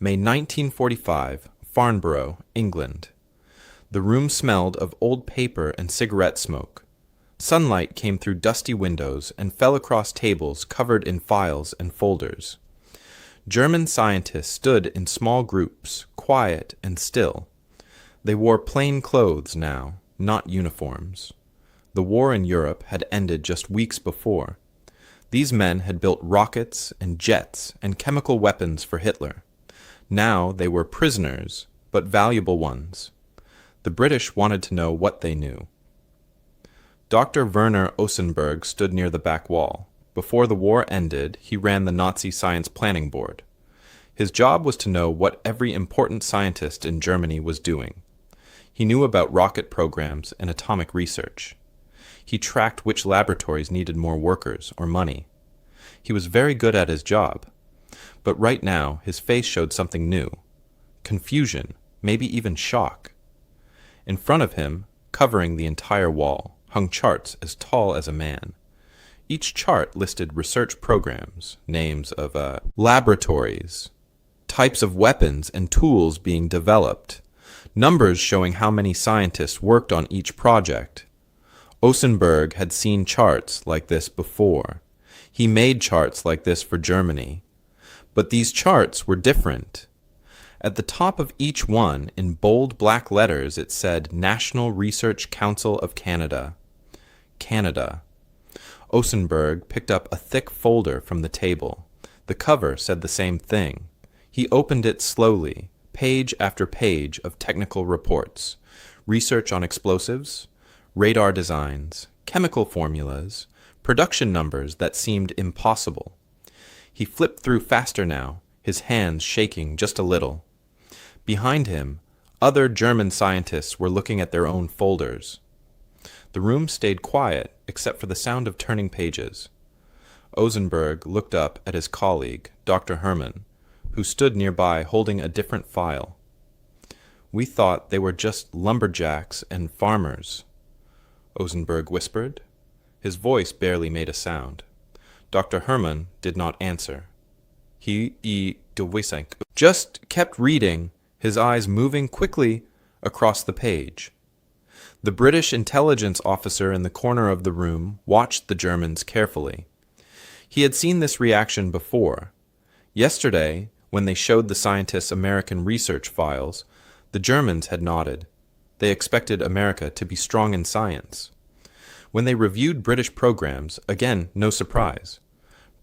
May 1945, Farnborough, England. The room smelled of old paper and cigarette smoke. Sunlight came through dusty windows and fell across tables covered in files and folders. German scientists stood in small groups, quiet and still. They wore plain clothes now, not uniforms. The war in Europe had ended just weeks before. These men had built rockets and jets and chemical weapons for Hitler. Now they were prisoners, but valuable ones. The British wanted to know what they knew. Dr. Werner Osenberg stood near the back wall. Before the war ended, he ran the Nazi Science Planning Board. His job was to know what every important scientist in Germany was doing. He knew about rocket programs and atomic research. He tracked which laboratories needed more workers or money. He was very good at his job. But right now, his face showed something new. Confusion, maybe even shock. In front of him, covering the entire wall, hung charts as tall as a man. Each chart listed research programs, names of laboratories, types of weapons and tools being developed, numbers showing how many scientists worked on each project. Osenberg had seen charts like this before. He made charts like this for Germany. But these charts were different. At the top of each one, in bold black letters, it said National Research Council of Canada. Canada. Osenberg picked up a thick folder from the table. The cover said the same thing. He opened it slowly, page after page of technical reports, research on explosives, radar designs, chemical formulas, production numbers that seemed impossible. He flipped through faster now, his hands shaking just a little. Behind him, other German scientists were looking at their own folders. The room stayed quiet except for the sound of turning pages. Osenberg looked up at his colleague, Dr. Hermann, who stood nearby holding a different file. "We thought they were just lumberjacks and farmers," Osenberg whispered. His voice barely made a sound. Dr. Hermann did not answer. He just kept reading, his eyes moving quickly across the page. The British intelligence officer in the corner of the room watched the Germans carefully. He had seen this reaction before. Yesterday, when they showed the scientists American research files, the Germans had nodded. They expected America to be strong in science. When they reviewed British programs, again, no surprise.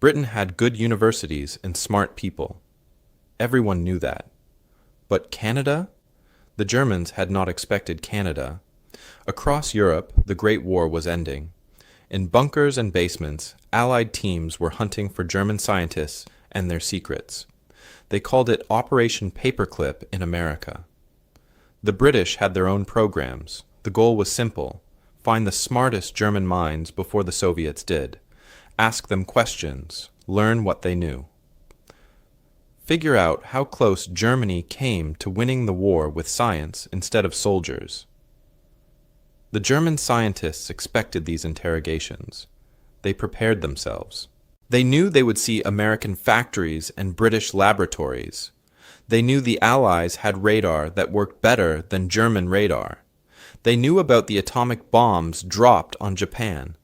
Britain had good universities and smart people. Everyone knew that. But Canada? The Germans had not expected Canada. Across Europe, the Great War was ending. In bunkers and basements, Allied teams were hunting for German scientists and their secrets. They called it Operation Paperclip in America. The British had their own programs. The goal was simple: find the smartest German minds before the Soviets did. Ask them questions. Learn what they knew. Figure out how close Germany came to winning the war with science instead of soldiers. The German scientists expected these interrogations. They prepared themselves. They knew they would see American factories and British laboratories. They knew the Allies had radar that worked better than German radar. They knew about the atomic bombs dropped on Japan.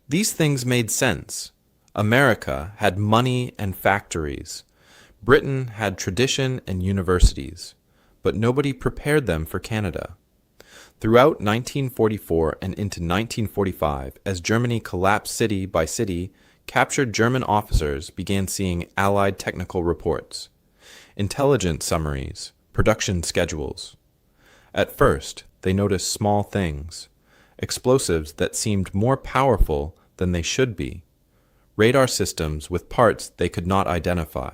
These things made sense. America had money and factories. Britain had tradition and universities. But nobody prepared them for Canada. Throughout 1944 and into 1945, as Germany collapsed city by city, captured German officers began seeing Allied technical reports, intelligence summaries, production schedules. At first, they noticed small things, explosives that seemed more powerful than they should be, radar systems with parts they could not identify,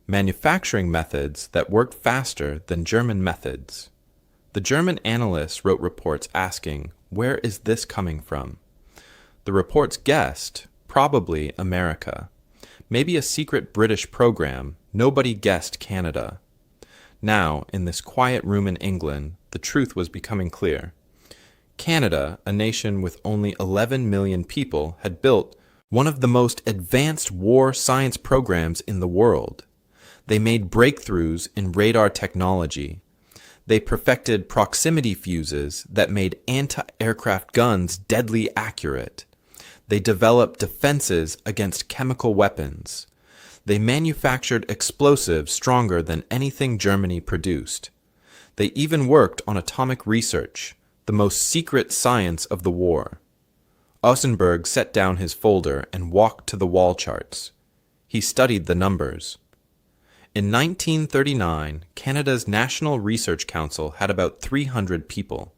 manufacturing methods that worked faster than German methods. The German analysts wrote reports asking, "Where is this coming from?" The reports guessed, probably America. Maybe a secret British program. Nobody guessed Canada. Now, in this quiet room in England, the truth was becoming clear. Canada, a nation with only 11 million people, had built one of the most advanced war science programs in the world. They made breakthroughs in radar technology. They perfected proximity fuses that made anti-aircraft guns deadly accurate. They developed defenses against chemical weapons. They manufactured explosives stronger than anything Germany produced. They even worked on atomic research, the most secret science of the war. Ausenberg set down his folder and walked to the wall charts. He studied the numbers. In 1939, Canada's National Research Council had about 300 people.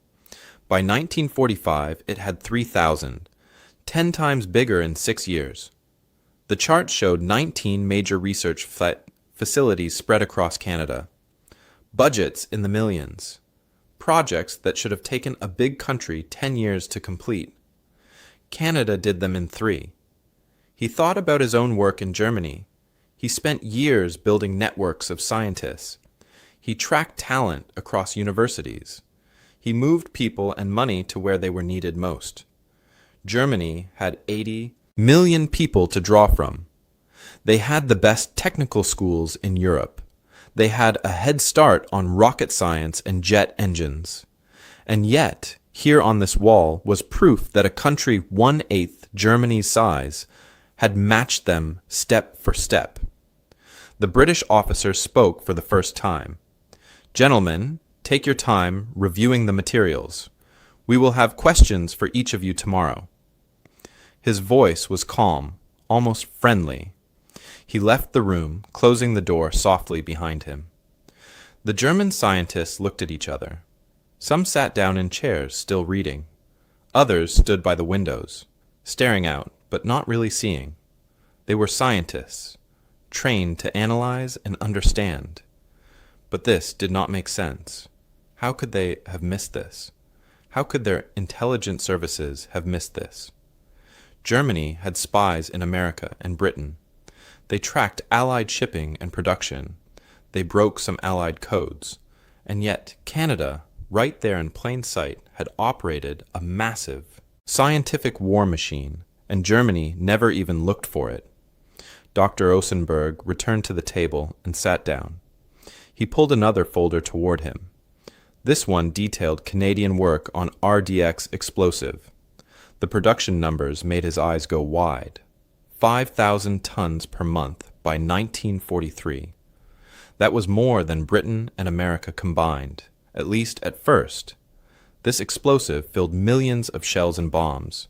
By 1945, it had 3,000, 10 times bigger in 6 years. The chart showed 19 major research facilities spread across Canada. Budgets in the millions. Projects that should have taken a big country 10 years to complete. Canada did them in 3. He thought about his own work in Germany. He spent years building networks of scientists. He tracked talent across universities. He moved people and money to where they were needed most. Germany had 80 million people to draw from. They had the best technical schools in Europe. They had a head start on rocket science and jet engines. And yet, here on this wall was proof that a country 1/8 Germany's size had matched them step for step. The British officer spoke for the first time. "Gentlemen, take your time reviewing the materials. We will have questions for each of you tomorrow." His voice was calm, almost friendly. He left the room, closing the door softly behind him. The German scientists looked at each other. Some sat down in chairs, still reading. Others stood by the windows, staring out, but not really seeing. They were scientists, trained to analyze and understand. But this did not make sense. How could they have missed this? How could their intelligence services have missed this? Germany had spies in America and Britain. They tracked Allied shipping and production. They broke some Allied codes. And yet Canada, right there in plain sight, had operated a massive scientific war machine, and Germany never even looked for it. Dr. Ausenberg returned to the table and sat down. He pulled another folder toward him. This one detailed Canadian work on RDX explosive. The production numbers made his eyes go wide. 5,000 tons per month by 1943. That was more than Britain and America combined, at least at first. This explosive filled millions of shells and bombs.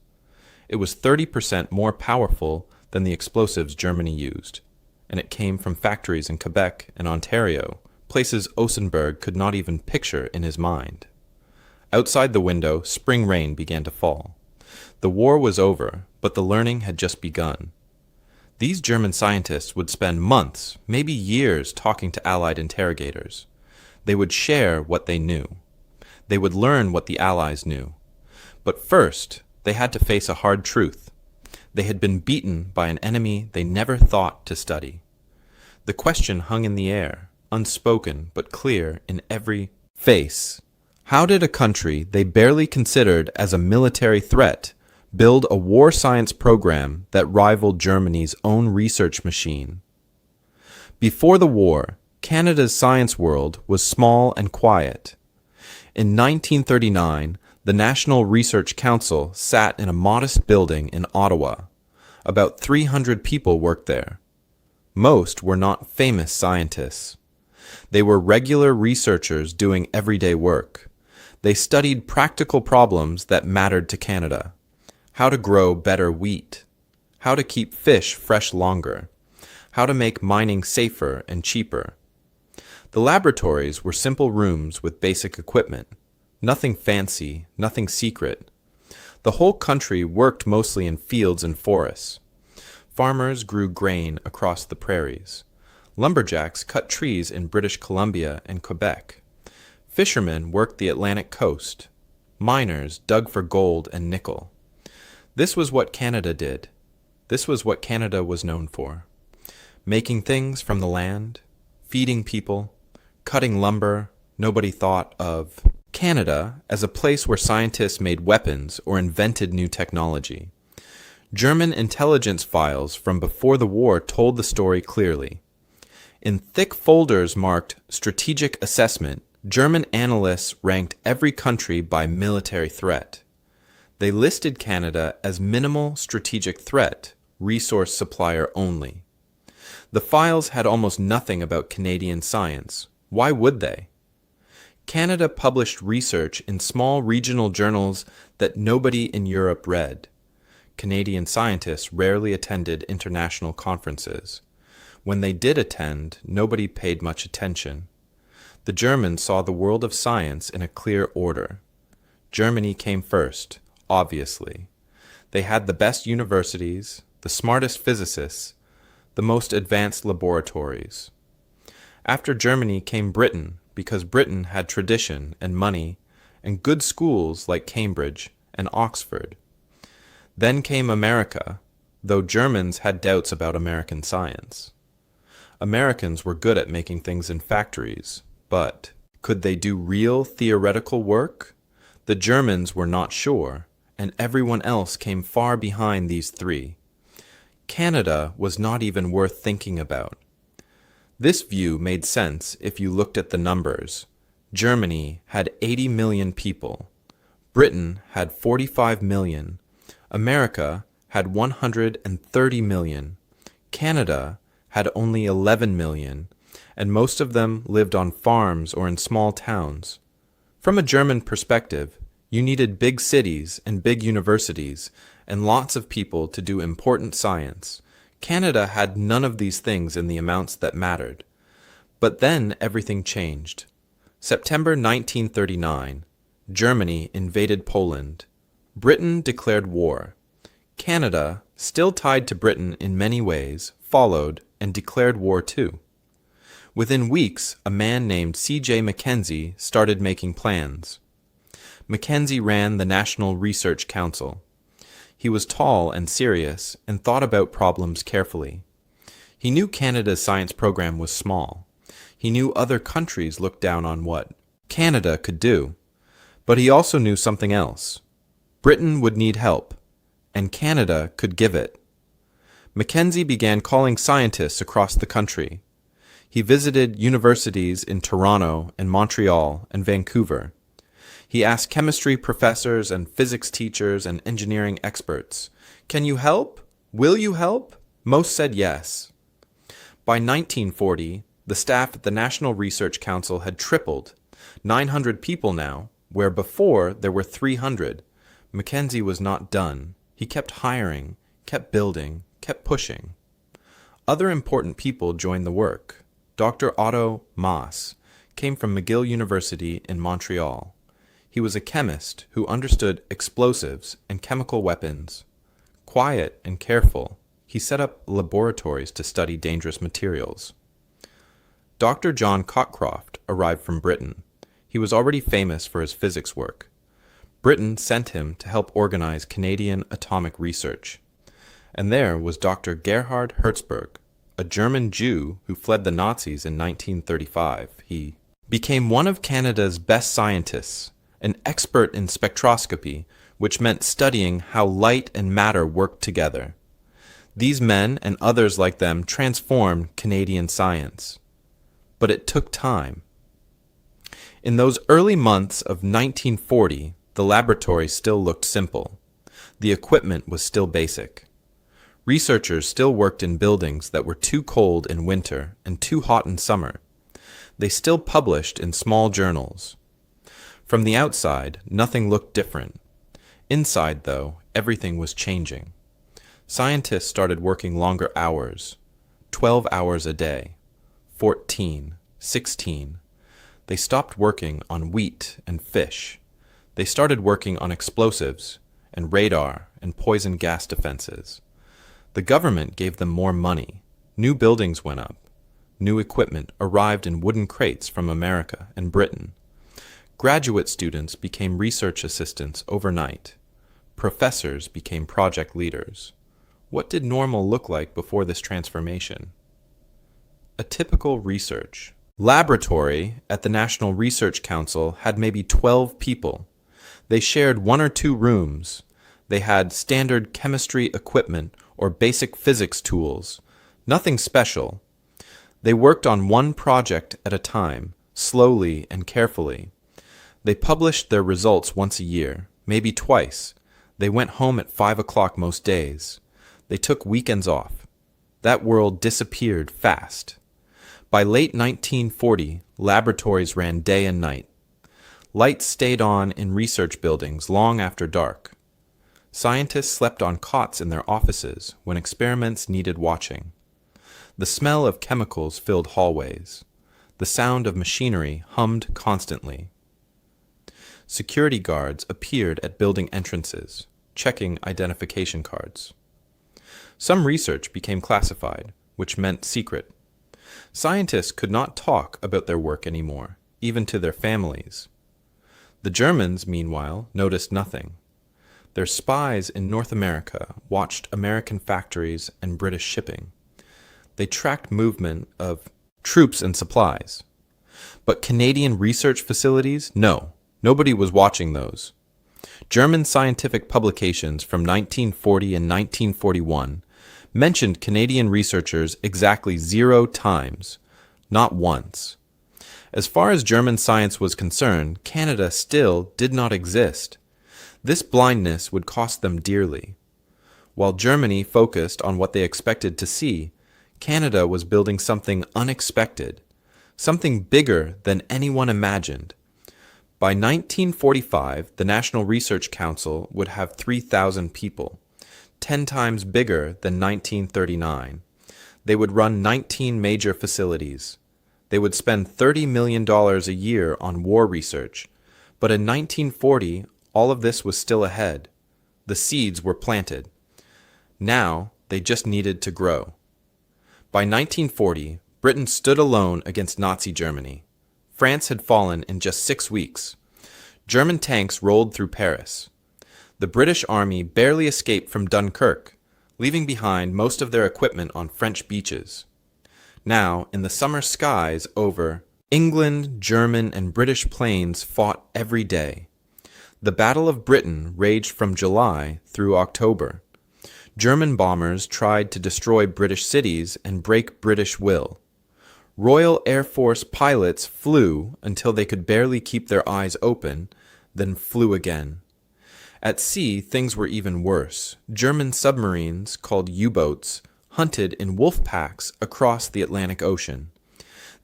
It was 30% more powerful than the explosives Germany used, and it came from factories in Quebec and Ontario, places Ausenberg could not even picture in his mind. Outside the window, spring rain began to fall. The war was over, but the learning had just begun. These German scientists would spend months, maybe years, talking to Allied interrogators. They would share what they knew. They would learn what the Allies knew. But first, they had to face a hard truth. They had been beaten by an enemy they never thought to study. The question hung in the air, unspoken but clear in every face. How did a country they barely considered as a military threat build a war science program that rivaled Germany's own research machine? Before the war, Canada's science world was small and quiet. In 1939, the National Research Council sat in a modest building in Ottawa. About 300 people worked there. Most were not famous scientists. They were regular researchers doing everyday work. They studied practical problems that mattered to Canada. How to grow better wheat. How to keep fish fresh longer. How to make mining safer and cheaper. The laboratories were simple rooms with basic equipment. Nothing fancy, nothing secret. The whole country worked mostly in fields and forests. Farmers grew grain across the prairies. Lumberjacks cut trees in British Columbia and Quebec. Fishermen worked the Atlantic coast. Miners dug for gold and nickel. This was what Canada did. This was what Canada was known for. Making things from the land, feeding people, cutting lumber. Nobody thought of Canada as a place where scientists made weapons or invented new technology. German intelligence files from before the war told the story clearly. In thick folders marked Strategic Assessment, German analysts ranked every country by military threat. They listed Canada as minimal strategic threat, resource supplier only. The files had almost nothing about Canadian science. Why would they? Canada published research in small regional journals that nobody in Europe read. Canadian scientists rarely attended international conferences. When they did attend, nobody paid much attention. The Germans saw the world of science in a clear order. Germany came first, obviously. They had the best universities, the smartest physicists, the most advanced laboratories. After Germany came Britain, because Britain had tradition and money and good schools like Cambridge and Oxford. Then came America, though Germans had doubts about American science. Americans were good at making things in factories, but could they do real theoretical work? The Germans were not sure, and everyone else came far behind these three. Canada was not even worth thinking about. This view made sense if you looked at the numbers. Germany had 80 million people. Britain had 45 million. America had 130 million. Canada had only 11 million, and most of them lived on farms or in small towns. From a German perspective, you needed big cities and big universities and lots of people to do important science. Canada had none of these things in the amounts that mattered. But then everything changed. September 1939, Germany invaded Poland. Britain declared war. Canada, still tied to Britain in many ways, followed and declared war too. Within weeks, a man named C.J. Mackenzie started making plans. Mackenzie ran the National Research Council. He was tall and serious and thought about problems carefully. He knew Canada's science program was small. He knew other countries looked down on what Canada could do. But he also knew something else. Britain would need help, and Canada could give it. Mackenzie began calling scientists across the country. He visited universities in Toronto and Montreal and Vancouver. He asked chemistry professors and physics teachers and engineering experts, "Can you help? Will you help?" Most said yes. By 1940, the staff at the National Research Council had tripled, 900 people now, where before there were 300. Mackenzie was not done. He kept hiring, kept building, kept pushing. Other important people joined the work. Dr. Otto Maas came from McGill University in Montreal. He was a chemist who understood explosives and chemical weapons. Quiet and careful, he set up laboratories to study dangerous materials. Dr. John Cockcroft arrived from Britain. He was already famous for his physics work. Britain sent him to help organize Canadian atomic research. And there was Dr. Gerhard Herzberg, a German Jew who fled the Nazis in 1935. He became one of Canada's best scientists, an expert in spectroscopy, which meant studying how light and matter worked together. These men and others like them transformed Canadian science. But it took time. In those early months of 1940, the laboratory still looked simple. The equipment was still basic. Researchers still worked in buildings that were too cold in winter and too hot in summer. They still published in small journals. From the outside, nothing looked different. Inside, though, everything was changing. Scientists started working longer hours, 12 hours a day, 14, 16. They stopped working on wheat and fish. They started working on explosives and radar and poison gas defenses. The government gave them more money. New buildings went up. New equipment arrived in wooden crates from America and Britain. Graduate students became research assistants overnight. Professors became project leaders. What did normal look like before this transformation? A typical research laboratory at the National Research Council had maybe 12 people. They shared 1 or 2 rooms. They had standard chemistry equipment or basic physics tools. Nothing special. They worked on one project at a time, slowly and carefully. They published their results once a year, maybe twice. They went home at 5 o'clock most days. They took weekends off. That world disappeared fast. By late 1940, laboratories ran day and night. Lights stayed on in research buildings long after dark. Scientists slept on cots in their offices when experiments needed watching. The smell of chemicals filled hallways. The sound of machinery hummed constantly. Security guards appeared at building entrances, checking identification cards. Some research became classified, which meant secret. Scientists could not talk about their work anymore, even to their families. The Germans, meanwhile, noticed nothing. Their spies in North America watched American factories and British shipping. They tracked movement of troops and supplies. But Canadian research facilities? No, nobody was watching those. German scientific publications from 1940 and 1941 mentioned Canadian researchers exactly 0 times, not once. As far as German science was concerned, Canada still did not exist. This blindness would cost them dearly. While Germany focused on what they expected to see, Canada was building something unexpected, something bigger than anyone imagined. By 1945, the National Research Council would have 3,000 people, 10 times bigger than 1939. They would run 19 major facilities. They would spend $30 million a year on war research. But in 1940, all of this was still ahead. The seeds were planted. Now, they just needed to grow. By 1940, Britain stood alone against Nazi Germany. France had fallen in just 6 weeks. German tanks rolled through Paris. The British Army barely escaped from Dunkirk, leaving behind most of their equipment on French beaches. Now, in the summer skies over, England, German, and British planes fought every day. The Battle of Britain raged from July through October. German bombers tried to destroy British cities and break British will. Royal Air Force pilots flew until they could barely keep their eyes open, then flew again. At sea, things were even worse. German submarines, called U-boats, hunted in wolf packs across the Atlantic Ocean.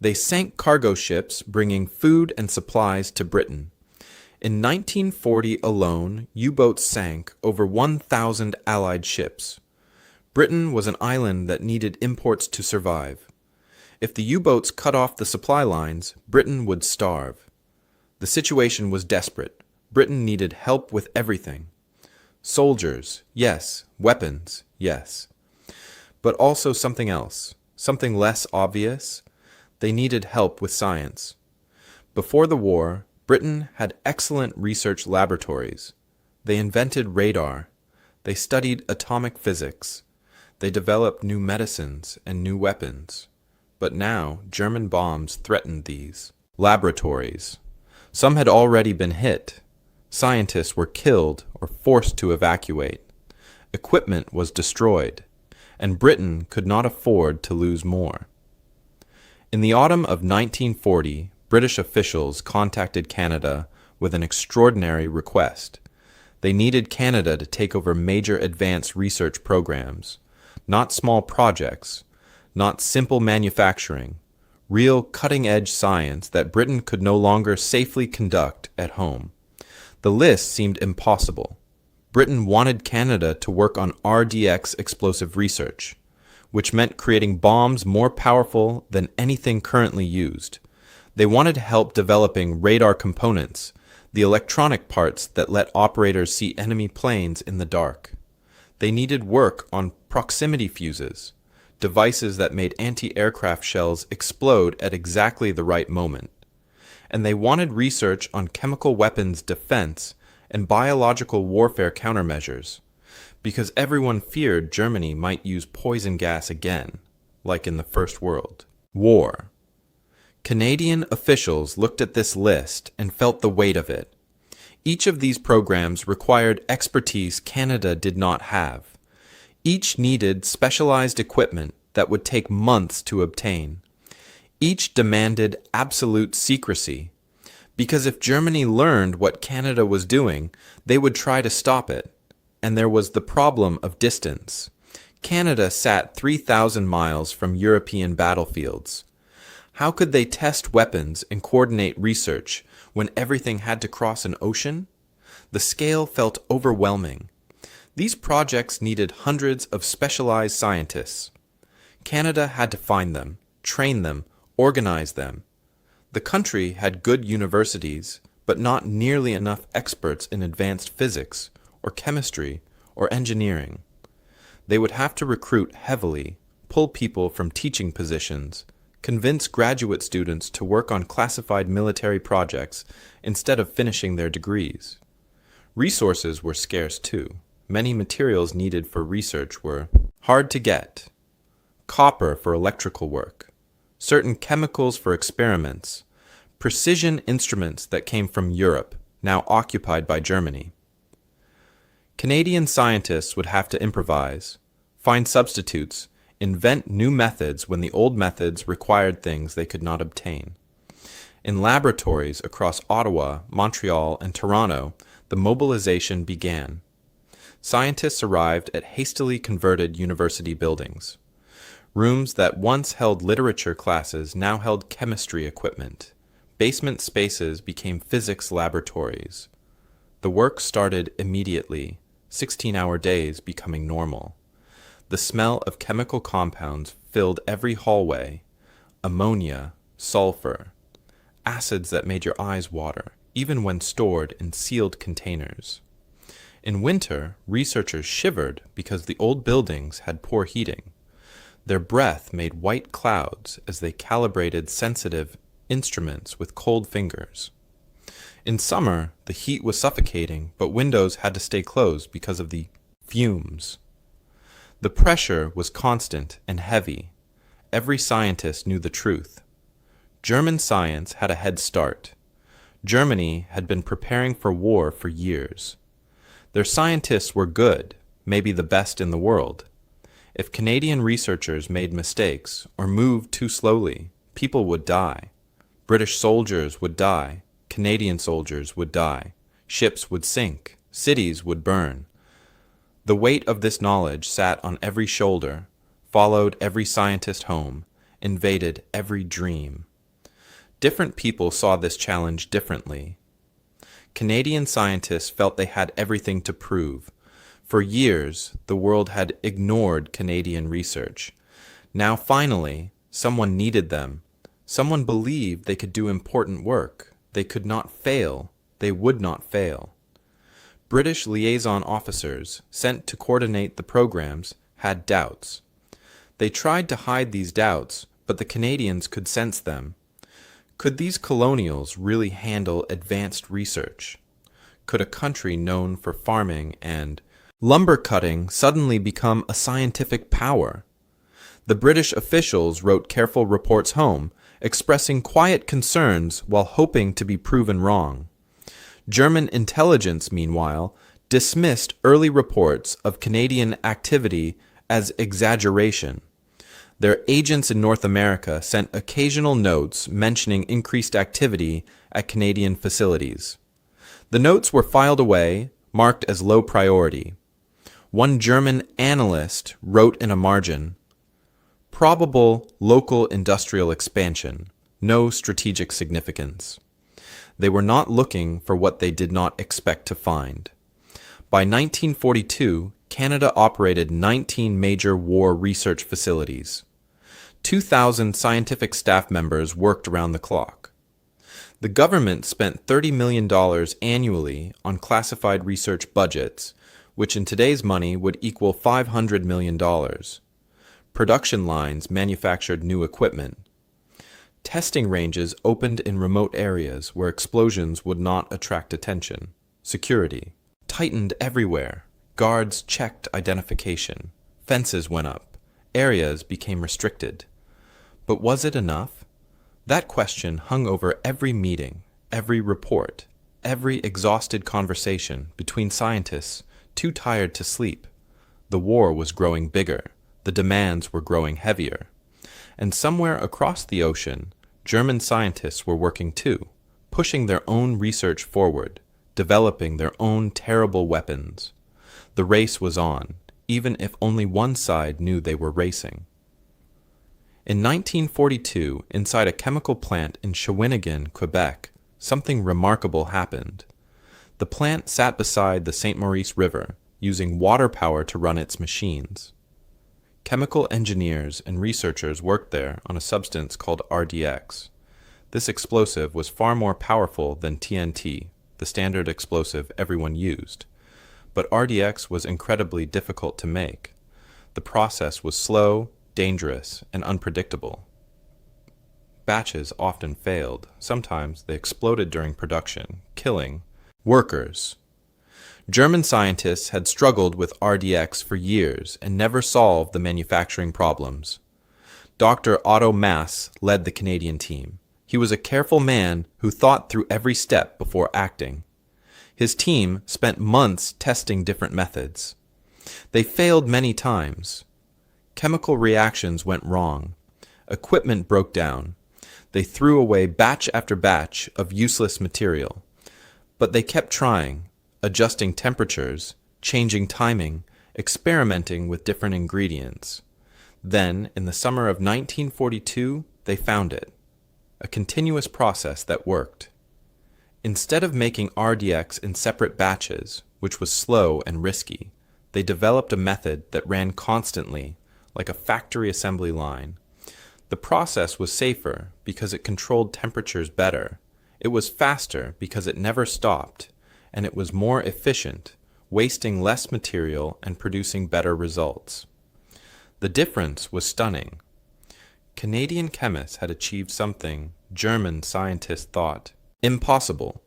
They sank cargo ships bringing food and supplies to Britain. In 1940 alone, U-boats sank over 1,000 Allied ships. Britain was an island that needed imports to survive. If the U-boats cut off the supply lines, Britain would starve. The situation was desperate. Britain needed help with everything. Soldiers, yes. Weapons, yes. But also something else, something less obvious. They needed help with science. Before the war, Britain had excellent research laboratories. They invented radar. They studied atomic physics. They developed new medicines and new weapons. But now, German bombs threatened these laboratories. Some had already been hit. Scientists were killed or forced to evacuate. Equipment was destroyed, and Britain could not afford to lose more. In the autumn of 1940, British officials contacted Canada with an extraordinary request. They needed Canada to take over major advanced research programs, not small projects, not simple manufacturing, real cutting-edge science that Britain could no longer safely conduct at home. The list seemed impossible. Britain wanted Canada to work on RDX explosive research, which meant creating bombs more powerful than anything currently used. They wanted help developing radar components, the electronic parts that let operators see enemy planes in the dark. They needed work on proximity fuses, devices that made anti-aircraft shells explode at exactly the right moment. And they wanted research on chemical weapons defense and biological warfare countermeasures, because everyone feared Germany might use poison gas again, like in the First World War. Canadian officials looked at this list and felt the weight of it. Each of these programs required expertise Canada did not have. Each needed specialized equipment that would take months to obtain. Each demanded absolute secrecy, because if Germany learned what Canada was doing, they would try to stop it. And there was the problem of distance. Canada sat 3,000 miles from European battlefields. How could they test weapons and coordinate research when everything had to cross an ocean? The scale felt overwhelming. These projects needed hundreds of specialized scientists. Canada had to find them, train them, organize them. The country had good universities, but not nearly enough experts in advanced physics, or chemistry, or engineering. They would have to recruit heavily, pull people from teaching positions, convince graduate students to work on classified military projects instead of finishing their degrees. Resources were scarce too. Many materials needed for research were hard to get. Copper for electrical work, certain chemicals for experiments, precision instruments that came from Europe, now occupied by Germany. Canadian scientists would have to improvise, find substitutes, invent new methods when the old methods required things they could not obtain. In laboratories across Ottawa, Montreal, and Toronto, the mobilization began. Scientists arrived at hastily converted university buildings. Rooms that once held literature classes now held chemistry equipment. Basement spaces became physics laboratories. The work started immediately, 16-hour days becoming normal. The smell of chemical compounds filled every hallway, ammonia, sulfur, acids that made your eyes water, even when stored in sealed containers. In winter, researchers shivered because the old buildings had poor heating. Their breath made white clouds as they calibrated sensitive instruments with cold fingers. In summer, the heat was suffocating, but windows had to stay closed because of the fumes. The pressure was constant and heavy. Every scientist knew the truth. German science had a head start. Germany had been preparing for war for years. Their scientists were good, maybe the best in the world. If Canadian researchers made mistakes or moved too slowly, people would die. British soldiers would die. Canadian soldiers would die. Ships would sink. Cities would burn. The weight of this knowledge sat on every shoulder, followed every scientist home, invaded every dream. Different people saw this challenge differently. Canadian scientists felt they had everything to prove. For years, the world had ignored Canadian research. Now finally, someone needed them. Someone believed they could do important work. They could not fail. They would not fail. British liaison officers, sent to coordinate the programs, had doubts. They tried to hide these doubts, but the Canadians could sense them. Could these colonials really handle advanced research? Could a country known for farming and lumber cutting suddenly become a scientific power? The British officials wrote careful reports home, expressing quiet concerns while hoping to be proven wrong. German intelligence, meanwhile, dismissed early reports of Canadian activity as exaggeration. Their agents in North America sent occasional notes mentioning increased activity at Canadian facilities. The notes were filed away, marked as low priority. One German analyst wrote in a margin, "Probable local industrial expansion, no strategic significance." They were not looking for what they did not expect to find. By 1942, Canada operated 19 major war research facilities. 2,000 scientific staff members worked around the clock. The government spent $30 million annually on classified research budgets, which in today's money would equal $500 million. Production lines manufactured new equipment. Testing ranges opened in remote areas where explosions would not attract attention. Security tightened everywhere. Guards checked identification. Fences went up. Areas became restricted. But was it enough? That question hung over every meeting, every report, every exhausted conversation between scientists too tired to sleep. The war was growing bigger. The demands were growing heavier. And somewhere across the ocean, German scientists were working too, pushing their own research forward, developing their own terrible weapons. The race was on, even if only one side knew they were racing. In 1942, inside a chemical plant in Shawinigan, Quebec, something remarkable happened. The plant sat beside the St. Maurice River, using water power to run its machines. Chemical engineers and researchers worked there on a substance called RDX. This explosive was far more powerful than TNT, the standard explosive everyone used. But RDX was incredibly difficult to make. The process was slow, dangerous, and unpredictable. Batches often failed. Sometimes they exploded during production, killing workers. German scientists had struggled with RDX for years and never solved the manufacturing problems. Dr. Otto Maass led the Canadian team. He was a careful man who thought through every step before acting. His team spent months testing different methods. They failed many times. Chemical reactions went wrong. Equipment broke down. They threw away batch after batch of useless material. But they kept trying, adjusting temperatures, changing timing, experimenting with different ingredients. Then, in the summer of 1942, they found it. A continuous process that worked. Instead of making RDX in separate batches, which was slow and risky, they developed a method that ran constantly, like a factory assembly line. The process was safer because it controlled temperatures better. It was faster because it never stopped, and it was more efficient, wasting less material and producing better results. The difference was stunning. Canadian chemists had achieved something German scientists thought impossible.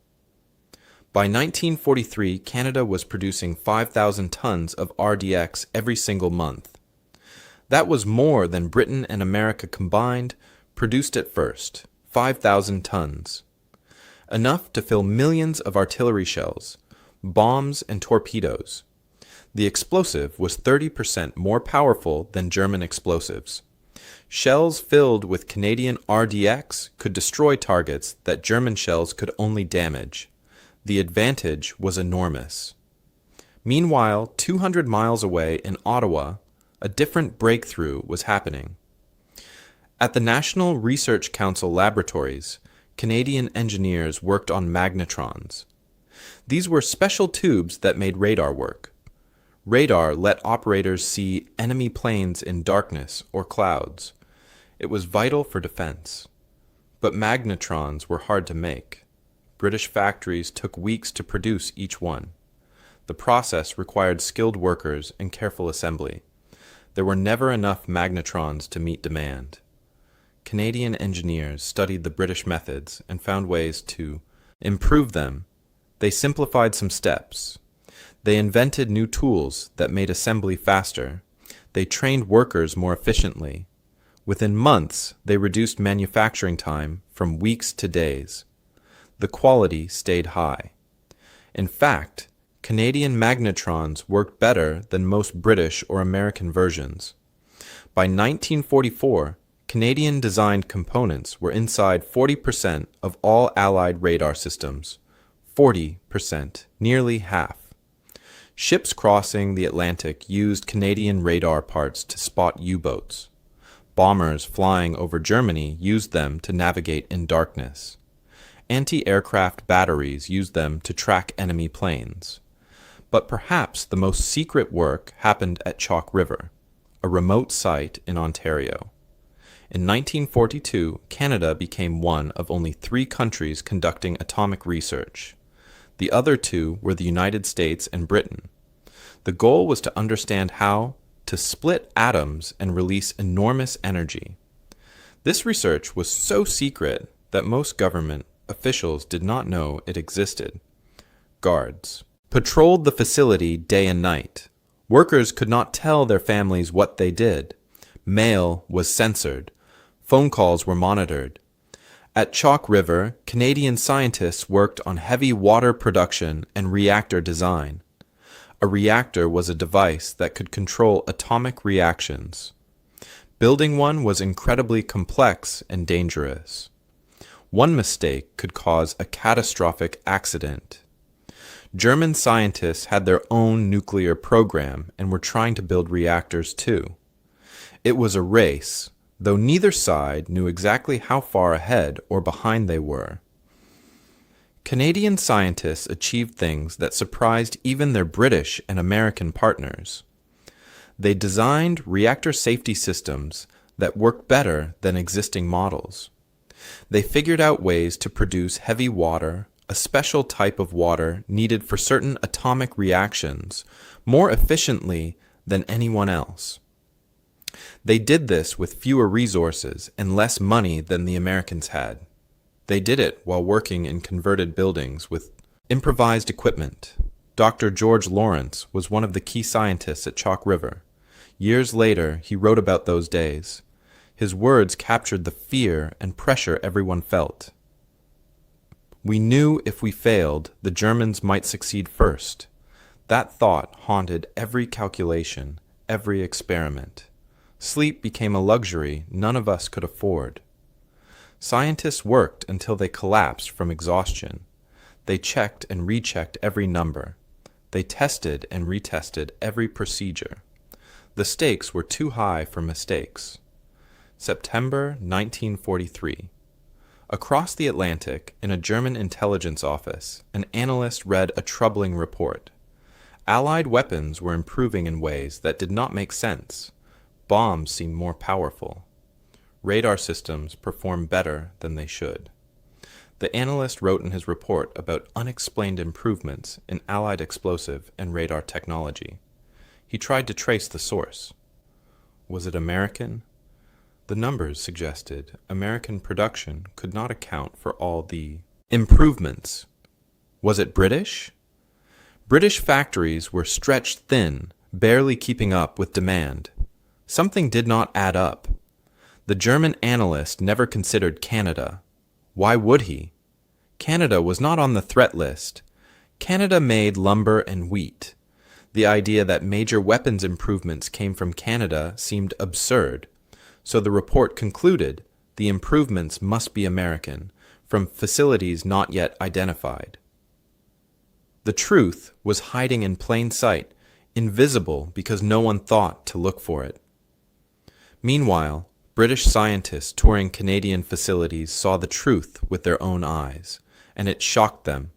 By 1943, Canada was producing 5,000 tons of RDX every single month. That was more than Britain and America combined produced at first, 5,000 tons. Enough to fill millions of artillery shells, bombs, and torpedoes. The explosive was 30% more powerful than German explosives. Shells filled with Canadian RDX could destroy targets that German shells could only damage. The advantage was enormous. Meanwhile, 200 miles away in Ottawa, a different breakthrough was happening. At the National Research Council laboratories, Canadian engineers worked on magnetrons. These were special tubes that made radar work. Radar let operators see enemy planes in darkness or clouds. It was vital for defense. But magnetrons were hard to make. British factories took weeks to produce each one. The process required skilled workers and careful assembly. There were never enough magnetrons to meet demand. Canadian engineers studied the British methods and found ways to improve them. They simplified some steps. They invented new tools that made assembly faster. They trained workers more efficiently. Within months, they reduced manufacturing time from weeks to days. The quality stayed high. In fact, Canadian magnetrons worked better than most British or American versions. By 1944, Canadian-designed components were inside 40% of all Allied radar systems. 40%, nearly half. Ships crossing the Atlantic used Canadian radar parts to spot U-boats. Bombers flying over Germany used them to navigate in darkness. Anti-aircraft batteries used them to track enemy planes. But perhaps the most secret work happened at Chalk River, a remote site in Ontario. In 1942, Canada became one of only 3 countries conducting atomic research. The other 2 were the United States and Britain. The goal was to understand how to split atoms and release enormous energy. This research was so secret that most government officials did not know it existed. Guards patrolled the facility day and night. Workers could not tell their families what they did. Mail was censored. Phone calls were monitored. At Chalk River, Canadian scientists worked on heavy water production and reactor design. A reactor was a device that could control atomic reactions. Building one was incredibly complex and dangerous. One mistake could cause a catastrophic accident. German scientists had their own nuclear program and were trying to build reactors too. It was a race, though neither side knew exactly how far ahead or behind they were. Canadian scientists achieved things that surprised even their British and American partners. They designed reactor safety systems that worked better than existing models. They figured out ways to produce heavy water, a special type of water needed for certain atomic reactions, more efficiently than anyone else. They did this with fewer resources and less money than the Americans had. They did it while working in converted buildings with improvised equipment. Dr. George Lawrence was one of the key scientists at Chalk River. Years later, he wrote about those days. His words captured the fear and pressure everyone felt. We knew if we failed, the Germans might succeed first. That thought haunted every calculation, every experiment. Sleep became a luxury none of us could afford. Scientists worked until they collapsed from exhaustion. They checked and rechecked every number. They tested and retested every procedure. The stakes were too high for mistakes. September 1943. Across the Atlantic, in a German intelligence office, an analyst read a troubling report. Allied weapons were improving in ways that did not make sense. Bombs seemed more powerful. Radar systems performed better than they should. The analyst wrote in his report about unexplained improvements in Allied explosive and radar technology. He tried to trace the source. Was it American? The numbers suggested American production could not account for all the improvements. Was it British? British factories were stretched thin, barely keeping up with demand. Something did not add up. The German analyst never considered Canada. Why would he? Canada was not on the threat list. Canada made lumber and wheat. The idea that major weapons improvements came from Canada seemed absurd. So the report concluded the improvements must be American, from facilities not yet identified. The truth was hiding in plain sight, invisible because no one thought to look for it. Meanwhile, British scientists touring Canadian facilities saw the truth with their own eyes, and it shocked them.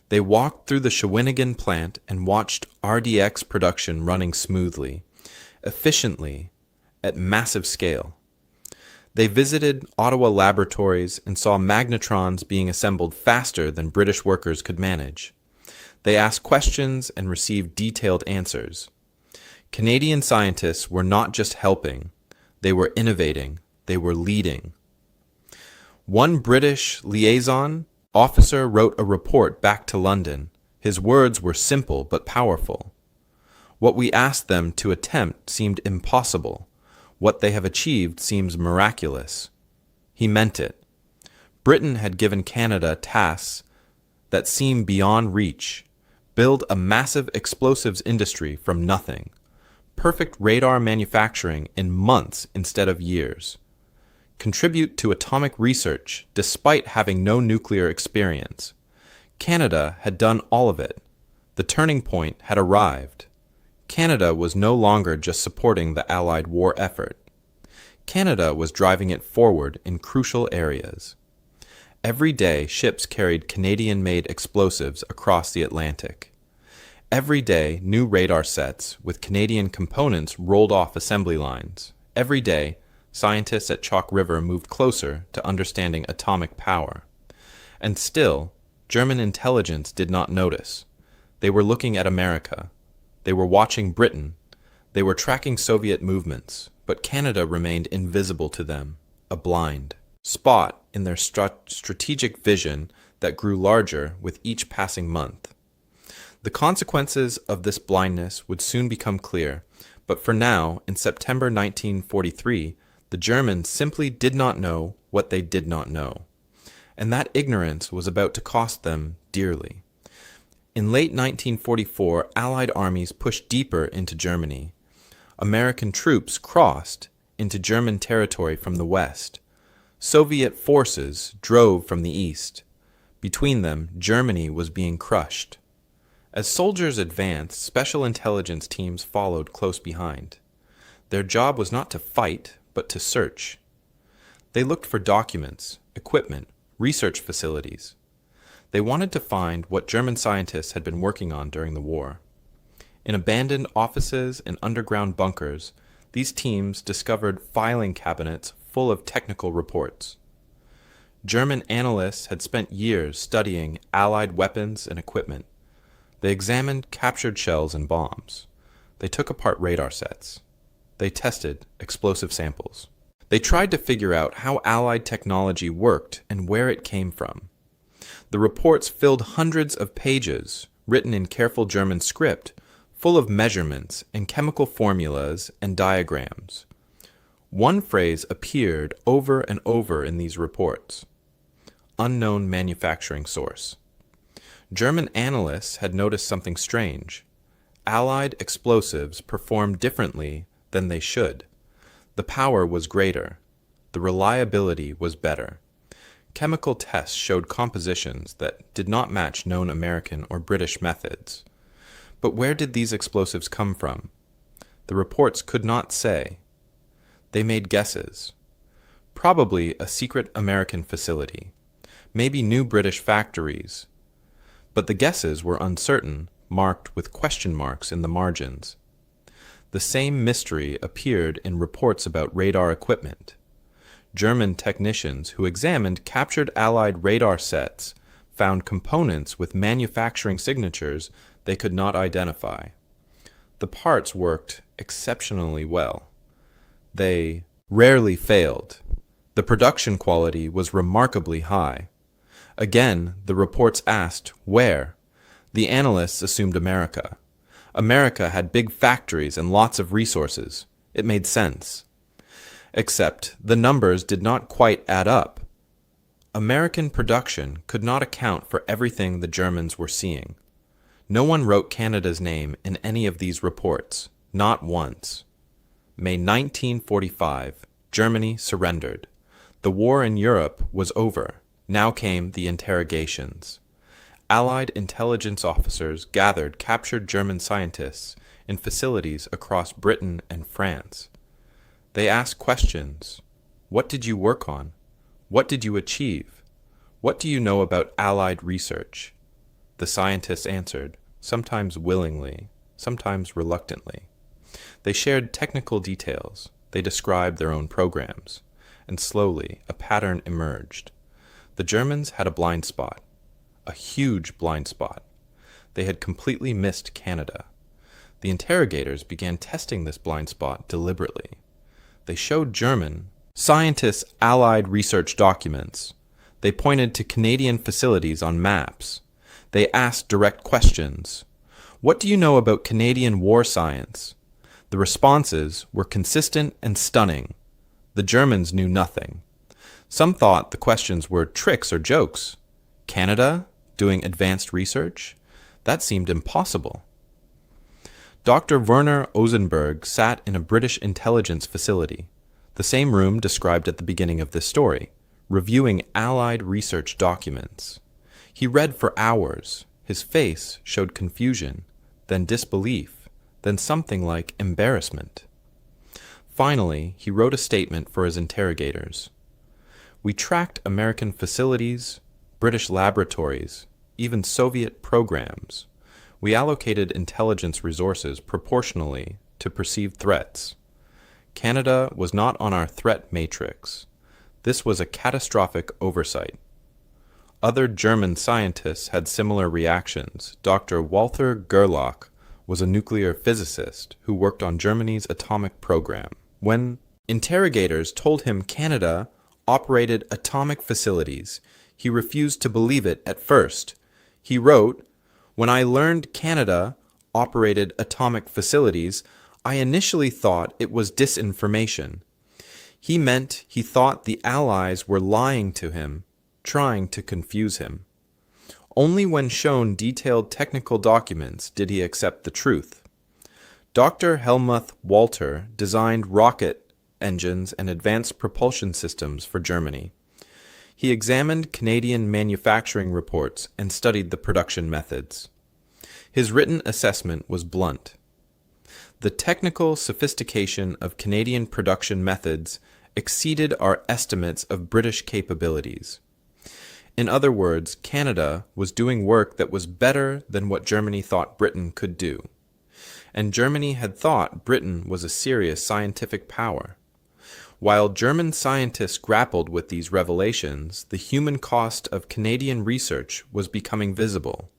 They walked through the Shawinigan plant and watched RDX production running smoothly, efficiently, at massive scale. They visited Ottawa laboratories and saw magnetrons being assembled faster than British workers could manage. They asked questions and received detailed answers. Canadian scientists were not just helping, they were innovating, they were leading. One British liaison officer wrote a report back to London. His words were simple but powerful. What we asked them to attempt seemed impossible. What they have achieved seems miraculous. He meant it. Britain had given Canada tasks that seemed beyond reach. Build a massive explosives industry from nothing. Perfect radar manufacturing in months instead of years. Contribute to atomic research despite having no nuclear experience. Canada had done all of it. The turning point had arrived. Canada was no longer just supporting the Allied war effort. Canada was driving it forward in crucial areas. Every day, ships carried Canadian-made explosives across the Atlantic. Every day, new radar sets with Canadian components rolled off assembly lines. Every day, scientists at Chalk River moved closer to understanding atomic power. And still, German intelligence did not notice. They were looking at America. They were watching Britain. They were tracking Soviet movements, but Canada remained invisible to them, a blind spot in their strategic vision that grew larger with each passing month. The consequences of this blindness would soon become clear, but for now, in September 1943, the Germans simply did not know what they did not know, and that ignorance was about to cost them dearly. In late 1944, Allied armies pushed deeper into Germany. American troops crossed, into German territory from the west. Soviet forces drove from the east. Between them, Germany was being crushed. As soldiers advanced, special intelligence teams followed close behind. Their job was not to fight, but to search. They looked for documents, equipment, research facilities. They wanted to find what German scientists had been working on during the war. In abandoned offices and underground bunkers, these teams discovered filing cabinets full of technical reports. German analysts had spent years studying Allied weapons and equipment. They examined captured shells and bombs. They took apart radar sets. They tested explosive samples. They tried to figure out how Allied technology worked and where it came from. The reports filled hundreds of pages, written in careful German script, full of measurements and chemical formulas and diagrams. One phrase appeared over and over in these reports: unknown manufacturing source. German analysts had noticed something strange. Allied explosives performed differently than they should. The power was greater. The reliability was better. Chemical tests showed compositions that did not match known American or British methods. But where did these explosives come from? The reports could not say. They made guesses. Probably a secret American facility. Maybe new British factories. But the guesses were uncertain, marked with question marks in the margins. The same mystery appeared in reports about radar equipment. German technicians who examined captured Allied radar sets found components with manufacturing signatures they could not identify. The parts worked exceptionally well. They rarely failed. The production quality was remarkably high. Again, the reports asked where. The analysts assumed America. America had big factories and lots of resources. It made sense. Except the numbers did not quite add up. American production could not account for everything the Germans were seeing. No one wrote Canada's name in any of these reports, not once. May 1945, Germany surrendered. The war in Europe was over. Now came the interrogations. Allied intelligence officers gathered captured German scientists in facilities across Britain and France. They asked questions. What did you work on? What did you achieve? What do you know about Allied research? The scientists answered, sometimes willingly, sometimes reluctantly. They shared technical details. They described their own programs. And slowly, a pattern emerged. The Germans had a blind spot. A huge blind spot. They had completely missed Canada. The interrogators began testing this blind spot deliberately. They showed German scientists Allied research documents. They pointed to Canadian facilities on maps. They asked direct questions. What do you know about Canadian war science? The responses were consistent and stunning. The Germans knew nothing. Some thought the questions were tricks or jokes. Canada? Doing advanced research? That seemed impossible. Dr. Werner Ozenberg sat in a British intelligence facility, the same room described at the beginning of this story, reviewing Allied research documents. He read for hours. His face showed confusion, then disbelief, then something like embarrassment. Finally, he wrote a statement for his interrogators. We tracked American facilities, British laboratories, even Soviet programs. We allocated intelligence resources proportionally to perceived threats. Canada was not on our threat matrix. This was a catastrophic oversight. Other German scientists had similar reactions. Dr. Walther Gerlach was a nuclear physicist who worked on Germany's atomic program. When interrogators told him Canada operated atomic facilities, he refused to believe it at first. He wrote, "When I learned Canada operated atomic facilities, I initially thought it was disinformation." He meant he thought the Allies were lying to him, trying to confuse him. Only when shown detailed technical documents did he accept the truth. Dr. Helmuth Walter designed rocket engines and advanced propulsion systems for Germany. He examined Canadian manufacturing reports and studied the production methods. His written assessment was blunt. The technical sophistication of Canadian production methods exceeded our estimates of British capabilities. In other words, Canada was doing work that was better than what Germany thought Britain could do. And Germany had thought Britain was a serious scientific power. While German scientists grappled with these revelations, the human cost of Canadian research was becoming visible.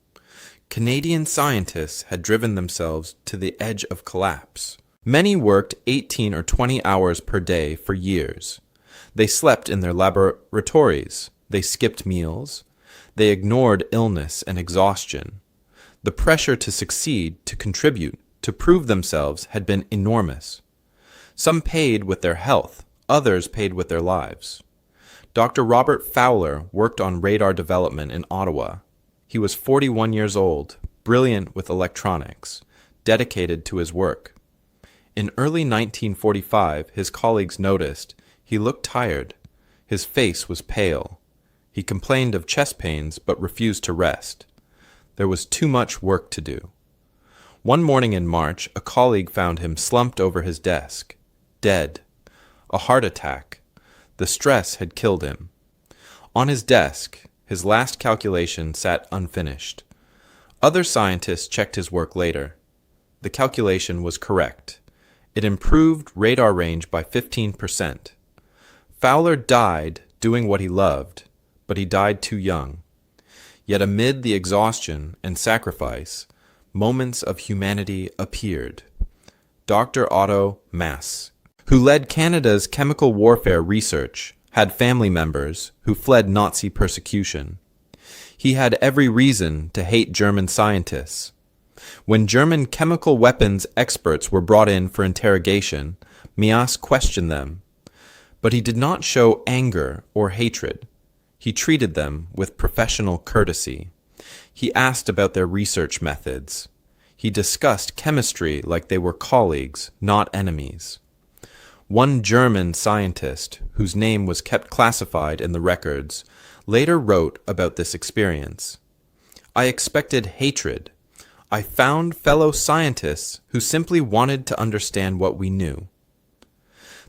Canadian scientists had driven themselves to the edge of collapse. Many worked 18 or 20 hours per day for years. They slept in their laboratories. They skipped meals. They ignored illness and exhaustion. The pressure to succeed, to contribute, to prove themselves had been enormous. Some paid with their health, others paid with their lives. Dr. Robert Fowler worked on radar development in Ottawa. He was 41 years old, brilliant with electronics, dedicated to his work. In early 1945, his colleagues noticed he looked tired. His face was pale. He complained of chest pains but refused to rest. There was too much work to do. One morning in March, a colleague found him slumped over his desk, dead. A heart attack. The stress had killed him. On his desk, his last calculation sat unfinished. Other scientists checked his work later. The calculation was correct. It improved radar range by 15%. Fowler died doing what he loved, but he died too young. Yet amid the exhaustion and sacrifice, moments of humanity appeared. Dr. Otto Maass, who led Canada's chemical warfare research, had family members who fled Nazi persecution. He had every reason to hate German scientists. When German chemical weapons experts were brought in for interrogation, Maass questioned them. But he did not show anger or hatred. He treated them with professional courtesy. He asked about their research methods. He discussed chemistry like they were colleagues, not enemies. One German scientist, whose name was kept classified in the records, later wrote about this experience. I expected hatred. I found fellow scientists who simply wanted to understand what we knew.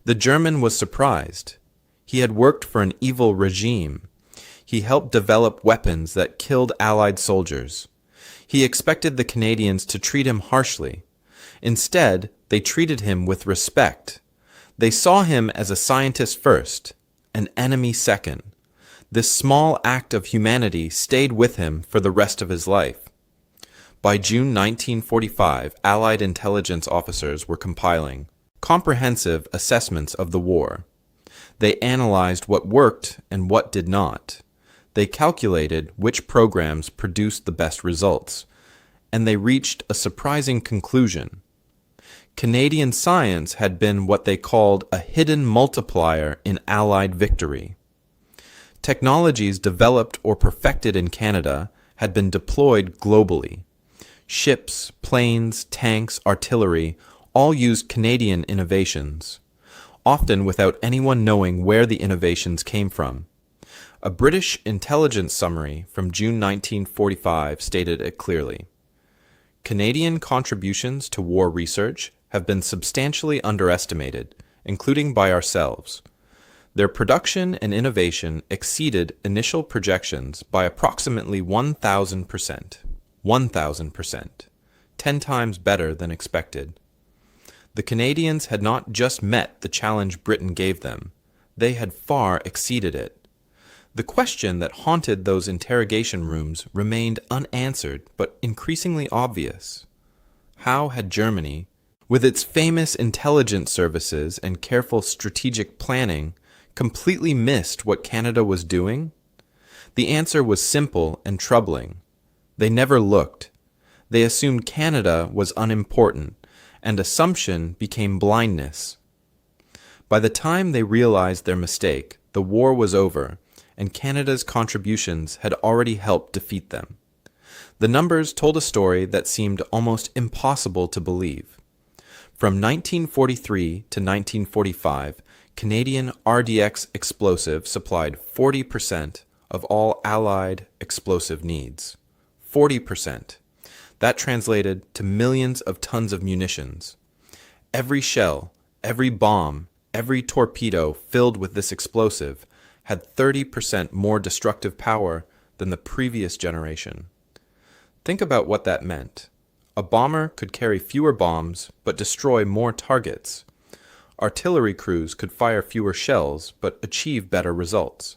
The German was surprised. He had worked for an evil regime. He helped develop weapons that killed Allied soldiers. He expected the Canadians to treat him harshly. Instead, they treated him with respect. They saw him as a scientist first, an enemy second. This small act of humanity stayed with him for the rest of his life. By June 1945, Allied intelligence officers were compiling comprehensive assessments of the war. They analyzed what worked and what did not. They calculated which programs produced the best results, and they reached a surprising conclusion. Canadian science had been what they called a hidden multiplier in Allied victory. Technologies developed or perfected in Canada had been deployed globally. Ships, planes, tanks, artillery all used Canadian innovations, often without anyone knowing where the innovations came from. A British intelligence summary from June 1945 stated it clearly. Canadian contributions to war research have been substantially underestimated, including by ourselves. Their production and innovation exceeded initial projections by approximately 1,000%. 1,000%. 10 times better than expected. The Canadians had not just met the challenge Britain gave them, they had far exceeded it. The question that haunted those interrogation rooms remained unanswered but increasingly obvious. How had Germany, with its famous intelligence services and careful strategic planning, completely missed what Canada was doing? The answer was simple and troubling. They never looked. They assumed Canada was unimportant, and assumption became blindness. By the time they realized their mistake, the war was over, and Canada's contributions had already helped defeat them. The numbers told a story that seemed almost impossible to believe. From 1943 to 1945, Canadian RDX explosive supplied 40% of all Allied explosive needs. 40%. That translated to millions of tons of munitions. Every shell, every bomb, every torpedo filled with this explosive had 30% more destructive power than the previous generation. Think about what that meant. A bomber could carry fewer bombs but destroy more targets. Artillery crews could fire fewer shells but achieve better results.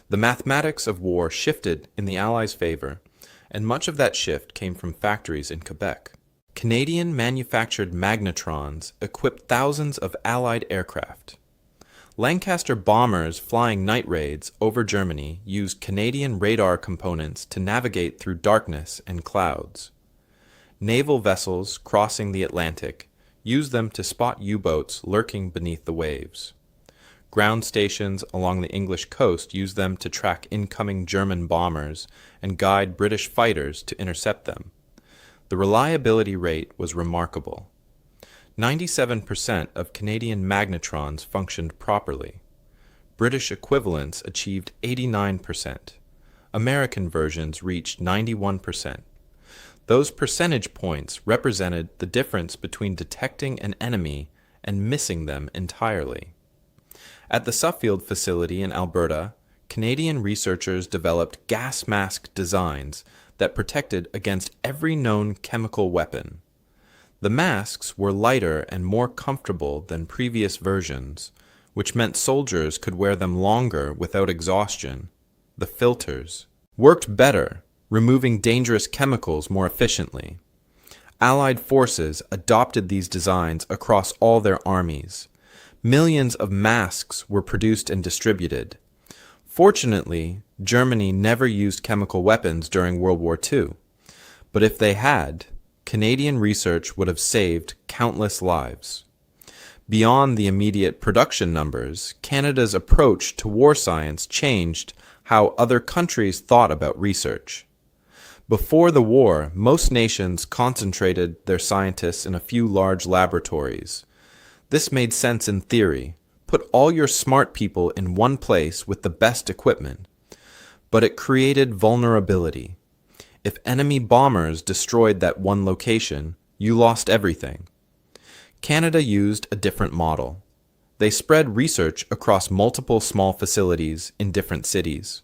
The mathematics of war shifted in the Allies' favor, and much of that shift came from factories in Quebec. Canadian-manufactured magnetrons equipped thousands of Allied aircraft. Lancaster bombers flying night raids over Germany used Canadian radar components to navigate through darkness and clouds. Naval vessels crossing the Atlantic used them to spot U-boats lurking beneath the waves. Ground stations along the English coast used them to track incoming German bombers and guide British fighters to intercept them. The reliability rate was remarkable. 97% of Canadian magnetrons functioned properly. British equivalents achieved 89%. American versions reached 91%. Those percentage points represented the difference between detecting an enemy and missing them entirely. At the Suffield facility in Alberta, Canadian researchers developed gas mask designs that protected against every known chemical weapon. The masks were lighter and more comfortable than previous versions, which meant soldiers could wear them longer without exhaustion. The filters worked better, removing dangerous chemicals more efficiently. Allied forces adopted these designs across all their armies. Millions of masks were produced and distributed. Fortunately, Germany never used chemical weapons during World War II. But if they had, Canadian research would have saved countless lives. Beyond the immediate production numbers, Canada's approach to war science changed how other countries thought about research. Before the war, most nations concentrated their scientists in a few large laboratories. This made sense in theory. Put all your smart people in one place with the best equipment. But it created vulnerability. If enemy bombers destroyed that one location, you lost everything. Canada used a different model. They spread research across multiple small facilities in different cities.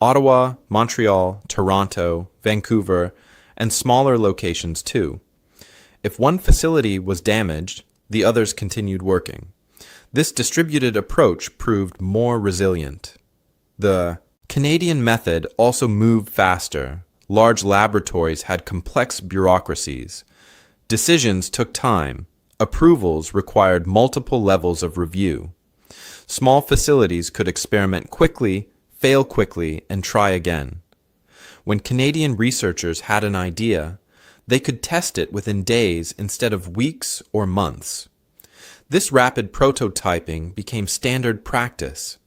Ottawa, Montreal, Toronto, Vancouver, and smaller locations too. If one facility was damaged, the others continued working. This distributed approach proved more resilient. The Canadian method also moved faster. Large laboratories had complex bureaucracies. Decisions took time. Approvals required multiple levels of review. Small facilities could experiment quickly, fail quickly, and try again. When Canadian researchers had an idea, they could test it within days instead of weeks or months. This rapid prototyping became standard practice.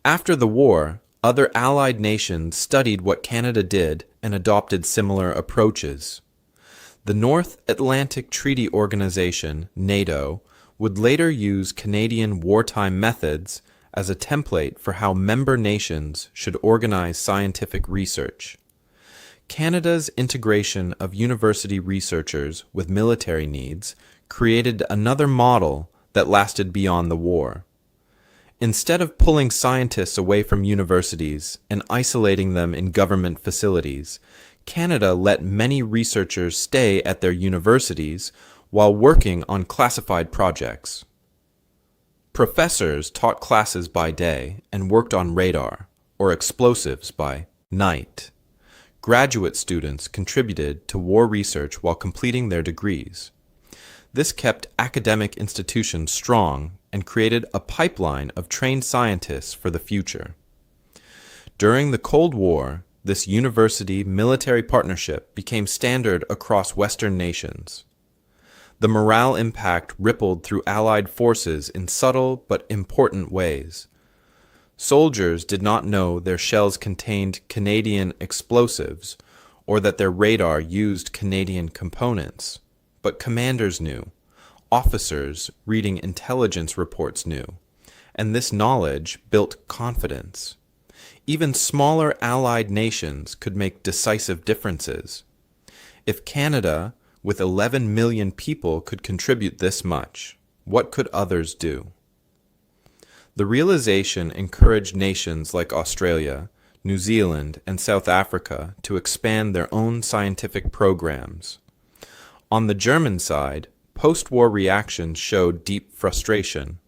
After the war, other Allied nations studied what Canada did and adopted similar approaches. The North Atlantic Treaty Organization, NATO, would later use Canadian wartime methods as a template for how member nations should organize scientific research. Canada's integration of university researchers with military needs created another model that lasted beyond the war. Instead of pulling scientists away from universities and isolating them in government facilities, Canada let many researchers stay at their universities while working on classified projects. Professors taught classes by day and worked on radar, or explosives, by night. Graduate students contributed to war research while completing their degrees. This kept academic institutions strong and created a pipeline of trained scientists for the future. During the Cold War, this university-military partnership became standard across Western nations. The morale impact rippled through Allied forces in subtle but important ways. Soldiers did not know their shells contained Canadian explosives or that their radar used Canadian components, but commanders knew. officers reading intelligence reports knew, and this knowledge built confidence. Even smaller allied nations could make decisive differences. If Canada, with 11 million people, could contribute this much, what could others do? The realization encouraged nations like Australia, New Zealand, and South Africa to expand their own scientific programs. On the German side, post-war reactions showed deep frustration.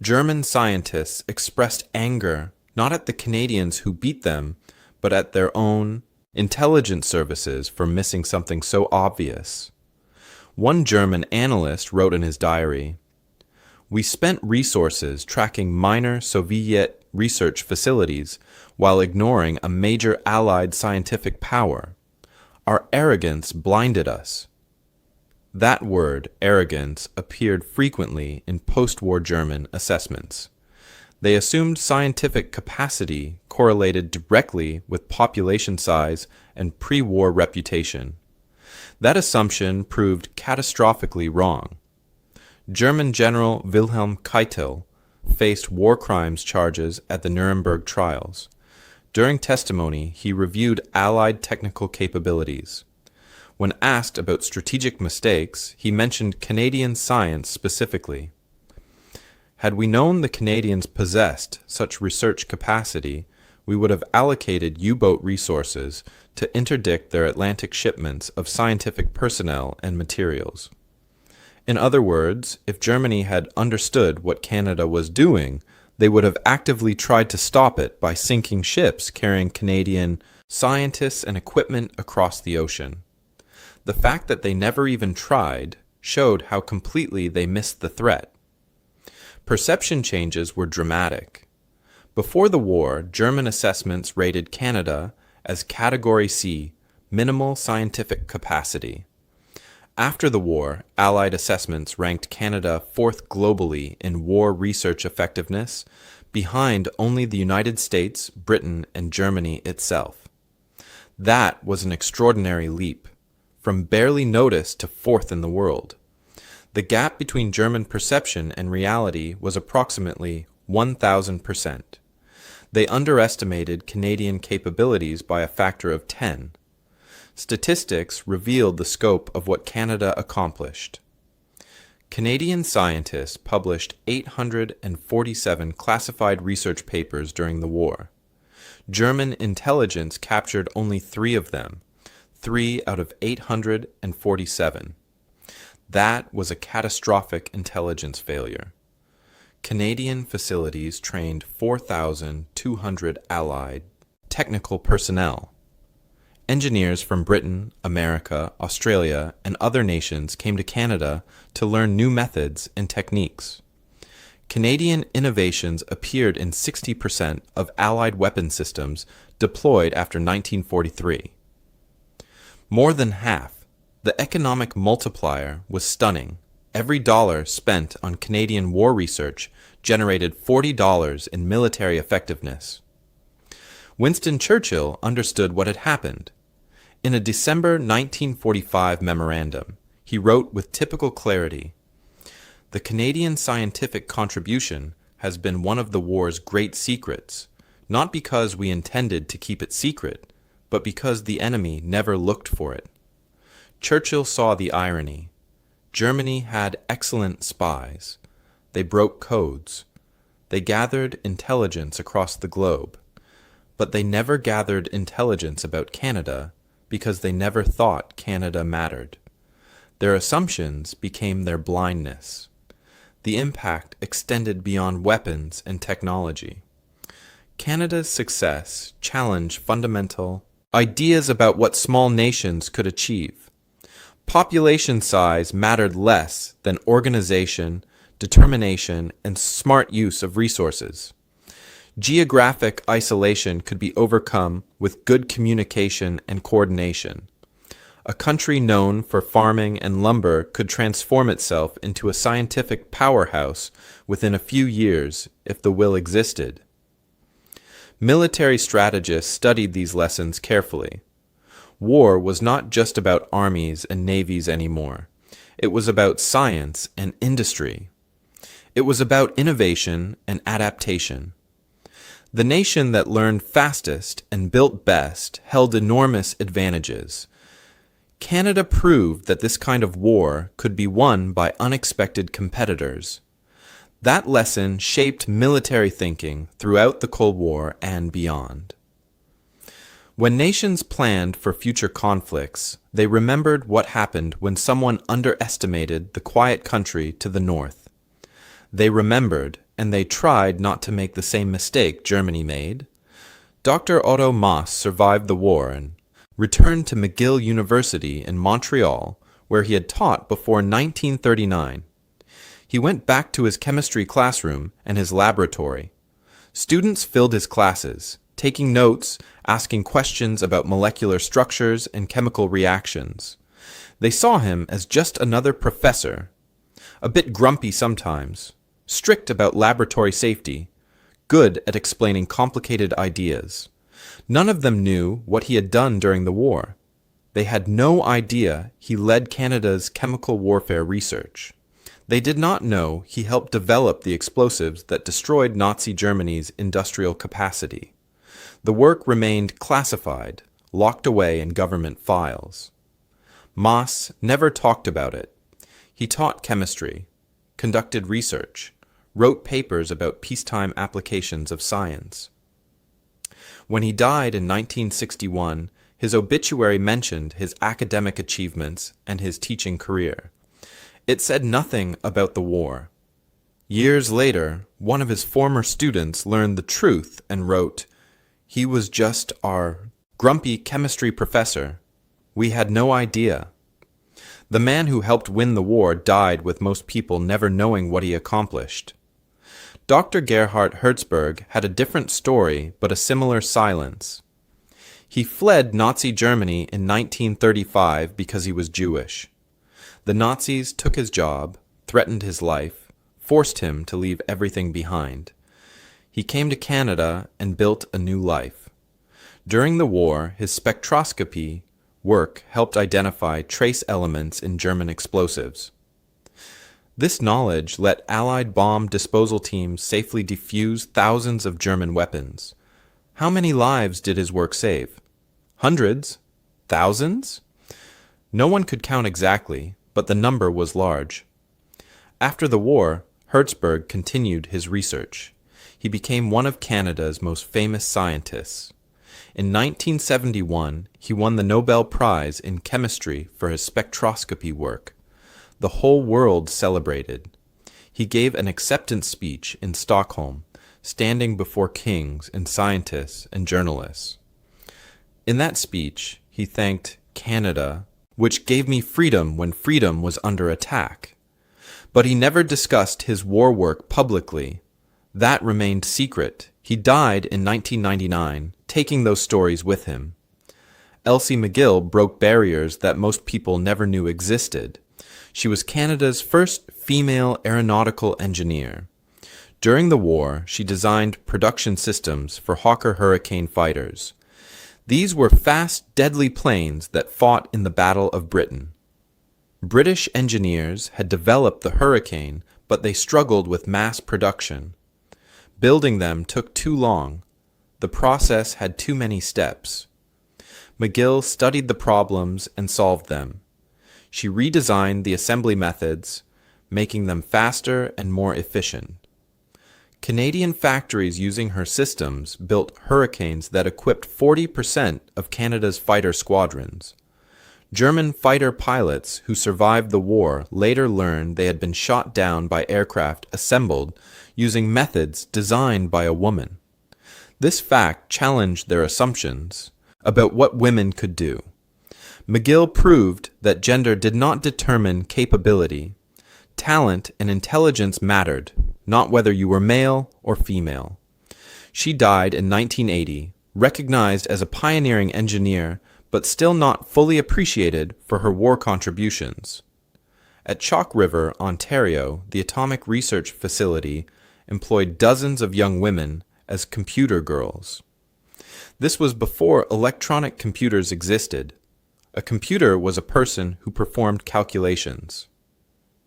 German scientists expressed anger not at the Canadians who beat them, but at their own intelligence services for missing something so obvious. One German analyst wrote in his diary, "We spent resources tracking minor Soviet research facilities while ignoring a major Allied scientific power. Our arrogance blinded us." That word, arrogance, appeared frequently in post-war German assessments. They assumed scientific capacity correlated directly with population size and pre-war reputation. That assumption proved catastrophically wrong. German General Wilhelm Keitel faced war crimes charges at the Nuremberg trials. During testimony, he reviewed Allied technical capabilities. When asked about strategic mistakes, he mentioned Canadian science specifically. Had we known the Canadians possessed such research capacity, we would have allocated U-boat resources to interdict their Atlantic shipments of scientific personnel and materials. In other words, if Germany had understood what Canada was doing, they would have actively tried to stop it by sinking ships carrying Canadian scientists and equipment across the ocean. The fact that they never even tried showed how completely they missed the threat. Perception changes were dramatic. Before the war, German assessments rated Canada as Category C, minimal scientific capacity. After the war, Allied assessments ranked Canada fourth globally in war research effectiveness, behind only the United States, Britain, and Germany itself. That was an extraordinary leap, from barely noticed to fourth in the world. The gap between German perception and reality was approximately 1,000%. They underestimated Canadian capabilities by a factor of 10. Statistics revealed the scope of what Canada accomplished. Canadian scientists published 847 classified research papers during the war. German intelligence captured only 3 of them, 3 out of 847. That was a catastrophic intelligence failure. Canadian facilities trained 4,200 Allied technical personnel. Engineers from Britain, America, Australia, and other nations came to Canada to learn new methods and techniques. Canadian innovations appeared in 60% of Allied weapon systems deployed after 1943. More than half. The economic multiplier was stunning. Every dollar spent on Canadian war research generated $40 in military effectiveness. Winston Churchill understood what had happened. In a December 1945 memorandum, he wrote with typical clarity, "The Canadian scientific contribution has been one of the war's great secrets, not because we intended to keep it secret, but because the enemy never looked for it." Churchill saw the irony. Germany had excellent spies. They broke codes. They gathered intelligence across the globe. But they never gathered intelligence about Canada because they never thought Canada mattered. Their assumptions became their blindness. The impact extended beyond weapons and technology. Canada's success challenged fundamental ideas about what small nations could achieve. Population size mattered less than organization, determination, and smart use of resources. Geographic isolation could be overcome with good communication and coordination. A country known for farming and lumber could transform itself into a scientific powerhouse within a few years if the will existed. Military strategists studied these lessons carefully. War was not just about armies and navies anymore. It was about science and industry. It was about innovation and adaptation. The nation that learned fastest and built best held enormous advantages. Canada proved that this kind of war could be won by unexpected competitors. That lesson shaped military thinking throughout the Cold War and beyond. When nations planned for future conflicts, they remembered what happened when someone underestimated the quiet country to the north. They remembered, and they tried not to make the same mistake Germany made. Dr. Otto Maass survived the war and returned to McGill University in Montreal, where he had taught before 1939. He went back to his chemistry classroom and his laboratory. Students filled his classes, taking notes, asking questions about molecular structures and chemical reactions. They saw him as just another professor, a bit grumpy sometimes, strict about laboratory safety, good at explaining complicated ideas. None of them knew what he had done during the war. They had no idea he led Canada's chemical warfare research. They did not know he helped develop the explosives that destroyed Nazi Germany's industrial capacity. The work remained classified, locked away in government files. Maass never talked about it. He taught chemistry, conducted research, wrote papers about peacetime applications of science. When he died in 1961, his obituary mentioned his academic achievements and his teaching career. It said nothing about the war. Years later, one of his former students learned the truth and wrote, "He was just our grumpy chemistry professor. We had no idea." The man who helped win the war died with most people never knowing what he accomplished. Dr. Gerhard Herzberg had a different story but a similar silence. He fled Nazi Germany in 1935 because he was Jewish. The Nazis took his job, threatened his life, forced him to leave everything behind. He came to Canada and built a new life. During the war, his spectroscopy work helped identify trace elements in German explosives. This knowledge let Allied bomb disposal teams safely defuse thousands of German weapons. How many lives did his work save? Hundreds? Thousands? No one could count exactly, but the number was large. After the war, Herzberg continued his research. He became one of Canada's most famous scientists. In 1971, he won the Nobel Prize in Chemistry for his spectroscopy work. The whole world celebrated. He gave an acceptance speech in Stockholm, standing before kings and scientists and journalists. In that speech, he thanked Canada, which gave me freedom when freedom was under attack. But he never discussed his war work publicly. That remained secret. He died in 1999, taking those stories with him. Elsie McGill broke barriers that most people never knew existed. She was Canada's first female aeronautical engineer. During the war, she designed production systems for Hawker Hurricane fighters. These were fast, deadly planes that fought in the Battle of Britain. British engineers had developed the Hurricane, but they struggled with mass production. Building them took too long. The process had too many steps. McGill studied the problems and solved them. She redesigned the assembly methods, making them faster and more efficient. Canadian factories using her systems built Hurricanes that equipped 40% of Canada's fighter squadrons. German fighter pilots who survived the war later learned they had been shot down by aircraft assembled using methods designed by a woman. This fact challenged their assumptions about what women could do. McGill proved that gender did not determine capability. Talent and intelligence mattered, not whether you were male or female. She died in 1980, recognized as a pioneering engineer, but still not fully appreciated for her war contributions. At Chalk River, Ontario, the Atomic Research Facility employed dozens of young women as computer girls. This was before electronic computers existed. A computer was a person who performed calculations.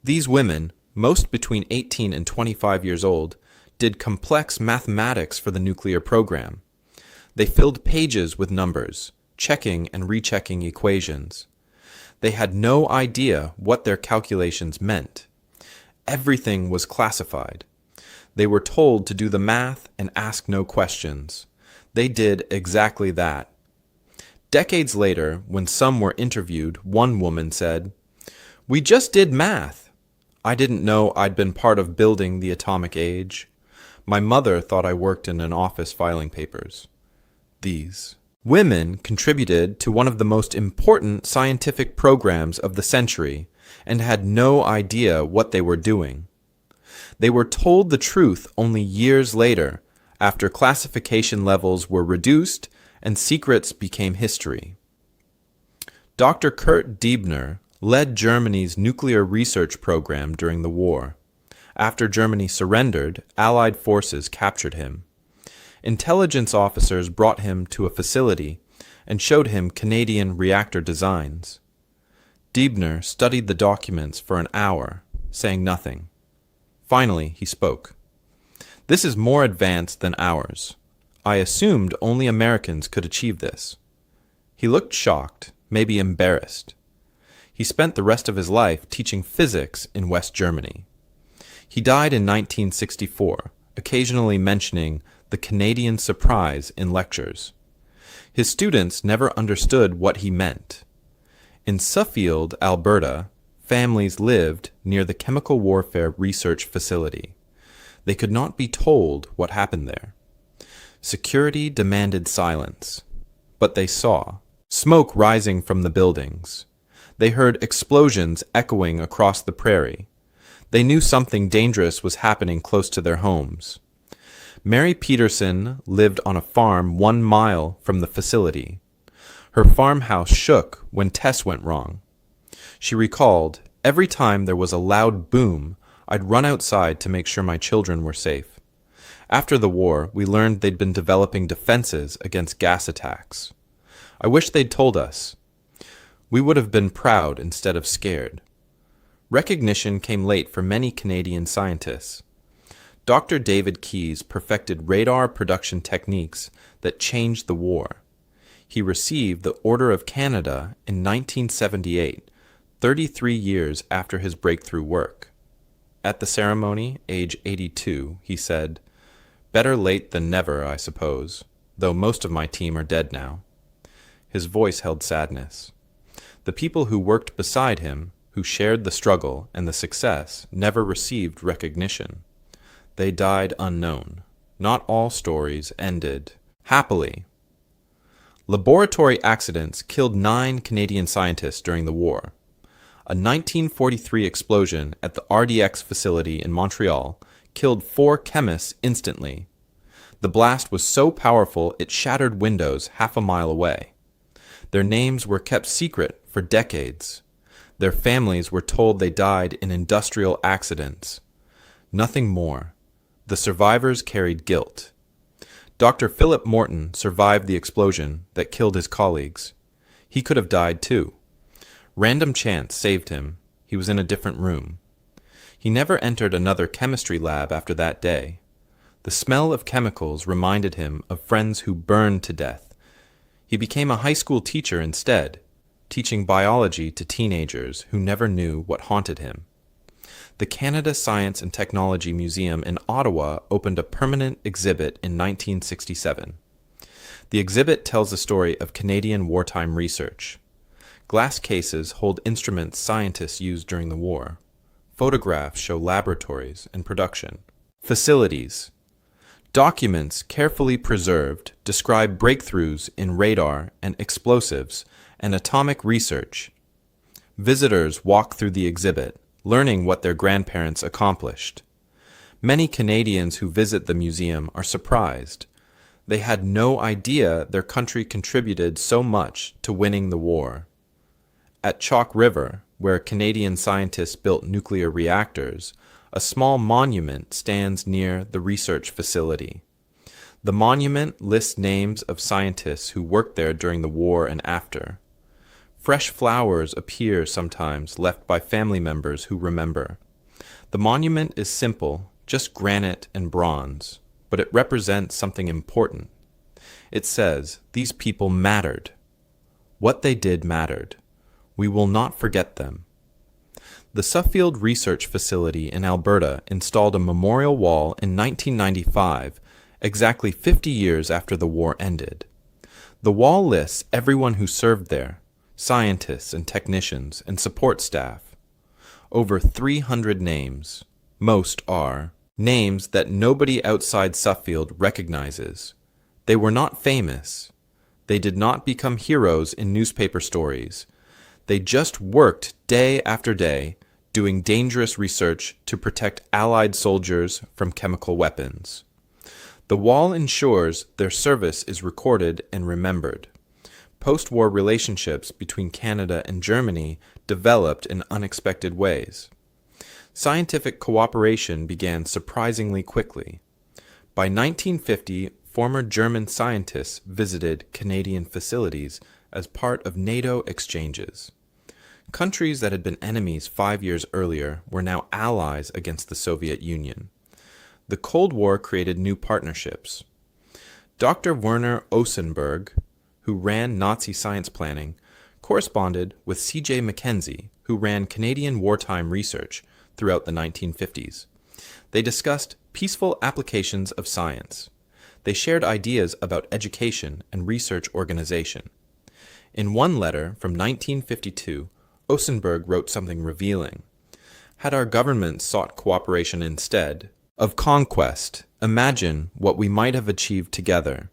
These women, most between 18 and 25 years old, did complex mathematics for the nuclear program. They filled pages with numbers, checking and rechecking equations. They had no idea what their calculations meant. Everything was classified. They were told to do the math and ask no questions. They did exactly that. Decades later, when some were interviewed, one woman said, "We just did math. I didn't know I'd been part of building the atomic age. My mother thought I worked in an office filing papers." These women contributed to one of the most important scientific programs of the century and had no idea what they were doing. They were told the truth only years later, after classification levels were reduced and secrets became history. Dr. Kurt Diebner led Germany's nuclear research program during the war. After Germany surrendered, Allied forces captured him. Intelligence officers brought him to a facility and showed him Canadian reactor designs. Diebner studied the documents for an hour, saying nothing. Finally, he spoke. "This is more advanced than ours. I assumed only Americans could achieve this." He looked shocked, maybe embarrassed. He spent the rest of his life teaching physics in West Germany. He died in 1964, occasionally mentioning the Canadian surprise in lectures. His students never understood what he meant. In Suffield, Alberta, families lived near the chemical warfare research facility. They could not be told what happened there. Security demanded silence, but they saw smoke rising from the buildings. They heard explosions echoing across the prairie. They knew something dangerous was happening close to their homes. Mary Peterson lived on a farm 1 mile from the facility. Her farmhouse shook when tests went wrong. She recalled, "Every time there was a loud boom, I'd run outside to make sure my children were safe." After the war, we learned they'd been developing defenses against gas attacks. "I wish they'd told us. We would have been proud instead of scared." Recognition came late for many Canadian scientists. Dr. David Keyes perfected radar production techniques that changed the war. He received the Order of Canada in 1978, 33 years after his breakthrough work. At the ceremony, age 82, he said, "Better late than never, I suppose, though most of my team are dead now." His voice held sadness. The people who worked beside him, who shared the struggle and the success, never received recognition. They died unknown. Not all stories ended happily. Laboratory accidents killed 9 Canadian scientists during the war. A 1943 explosion at the RDX facility in Montreal killed 4 chemists instantly. The blast was so powerful it shattered windows half a mile away. Their names were kept secret for decades. Their families were told they died in industrial accidents. Nothing more. The survivors carried guilt. Dr. Philip Morton survived the explosion that killed his colleagues. He could have died too. Random chance saved him. He was in a different room. He never entered another chemistry lab after that day. The smell of chemicals reminded him of friends who burned to death. He became a high school teacher instead, teaching biology to teenagers who never knew what haunted him. The Canada Science and Technology Museum in Ottawa opened a permanent exhibit in 1967. The exhibit tells the story of Canadian wartime research. Glass cases hold instruments scientists used during the war. Photographs show laboratories and production. Facilities. Documents carefully preserved describe breakthroughs in radar and explosives and atomic research. Visitors walk through the exhibit, learning what their grandparents accomplished. Many Canadians who visit the museum are surprised. They had no idea their country contributed so much to winning the war. At Chalk River, where Canadian scientists built nuclear reactors, a small monument stands near the research facility. The monument lists names of scientists who worked there during the war and after. Fresh flowers appear sometimes, left by family members who remember. The monument is simple, just granite and bronze, but it represents something important. It says, "These people mattered. What they did mattered. We will not forget them." The Suffield Research Facility in Alberta installed a memorial wall in 1995, exactly 50 years after the war ended. The wall lists everyone who served there, scientists and technicians and support staff. Over 300 names. Most are names that nobody outside Suffield recognizes. They were not famous. They did not become heroes in newspaper stories. They just worked day after day, doing dangerous research to protect Allied soldiers from chemical weapons. The wall ensures their service is recorded and remembered. Post-war relationships between Canada and Germany developed in unexpected ways. Scientific cooperation began surprisingly quickly. By 1950, former German scientists visited Canadian facilities as part of NATO exchanges. Countries that had been enemies 5 years earlier were now allies against the Soviet Union. The Cold War created new partnerships. Dr. Werner Osenberg, who ran Nazi science planning, corresponded with C.J. Mackenzie, who ran Canadian wartime research throughout the 1950s. They discussed peaceful applications of science. They shared ideas about education and research organization. In one letter from 1952, Osenberg wrote something revealing. Had our government sought cooperation instead of conquest, imagine what we might have achieved together.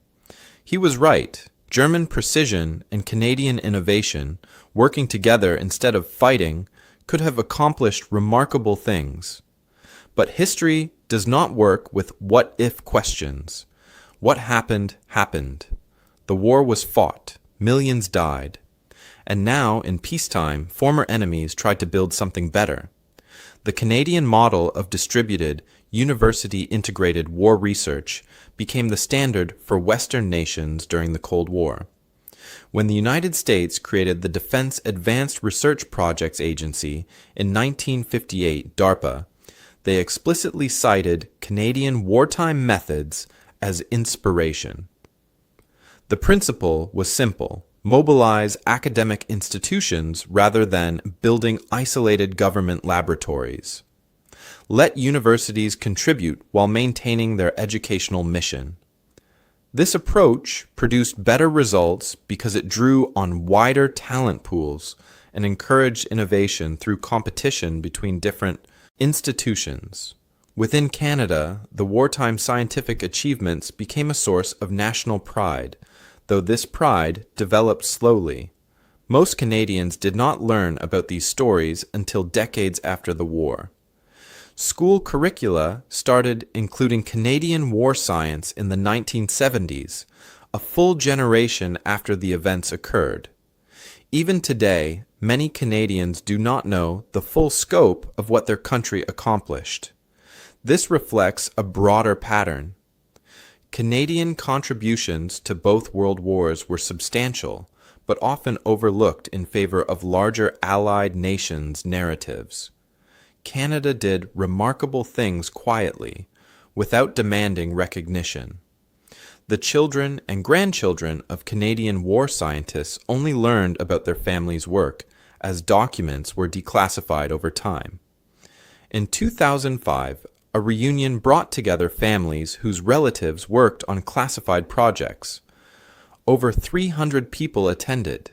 He was right. German precision and Canadian innovation, working together instead of fighting, could have accomplished remarkable things. But history does not work with what-if questions. What happened, happened. The war was fought. Millions died. And now, in peacetime, former enemies tried to build something better. The Canadian model of distributed, university-integrated war research became the standard for Western nations during the Cold War. When the United States created the Defense Advanced Research Projects Agency in 1958, DARPA, they explicitly cited Canadian wartime methods as inspiration. The principle was simple: mobilize academic institutions rather than building isolated government laboratories. Let universities contribute while maintaining their educational mission. This approach produced better results because it drew on wider talent pools and encouraged innovation through competition between different institutions. Within Canada, the wartime scientific achievements became a source of national pride, though this pride developed slowly. Most Canadians did not learn about these stories until decades after the war. School curricula started including Canadian war science in the 1970s, a full generation after the events occurred. Even today, many Canadians do not know the full scope of what their country accomplished. This reflects a broader pattern. Canadian contributions to both world wars were substantial, but often overlooked in favor of larger allied nations' narratives. Canada did remarkable things quietly, without demanding recognition. The children and grandchildren of Canadian war scientists only learned about their families' work as documents were declassified over time. In 2005, a reunion brought together families whose relatives worked on classified projects. Over 300 people attended.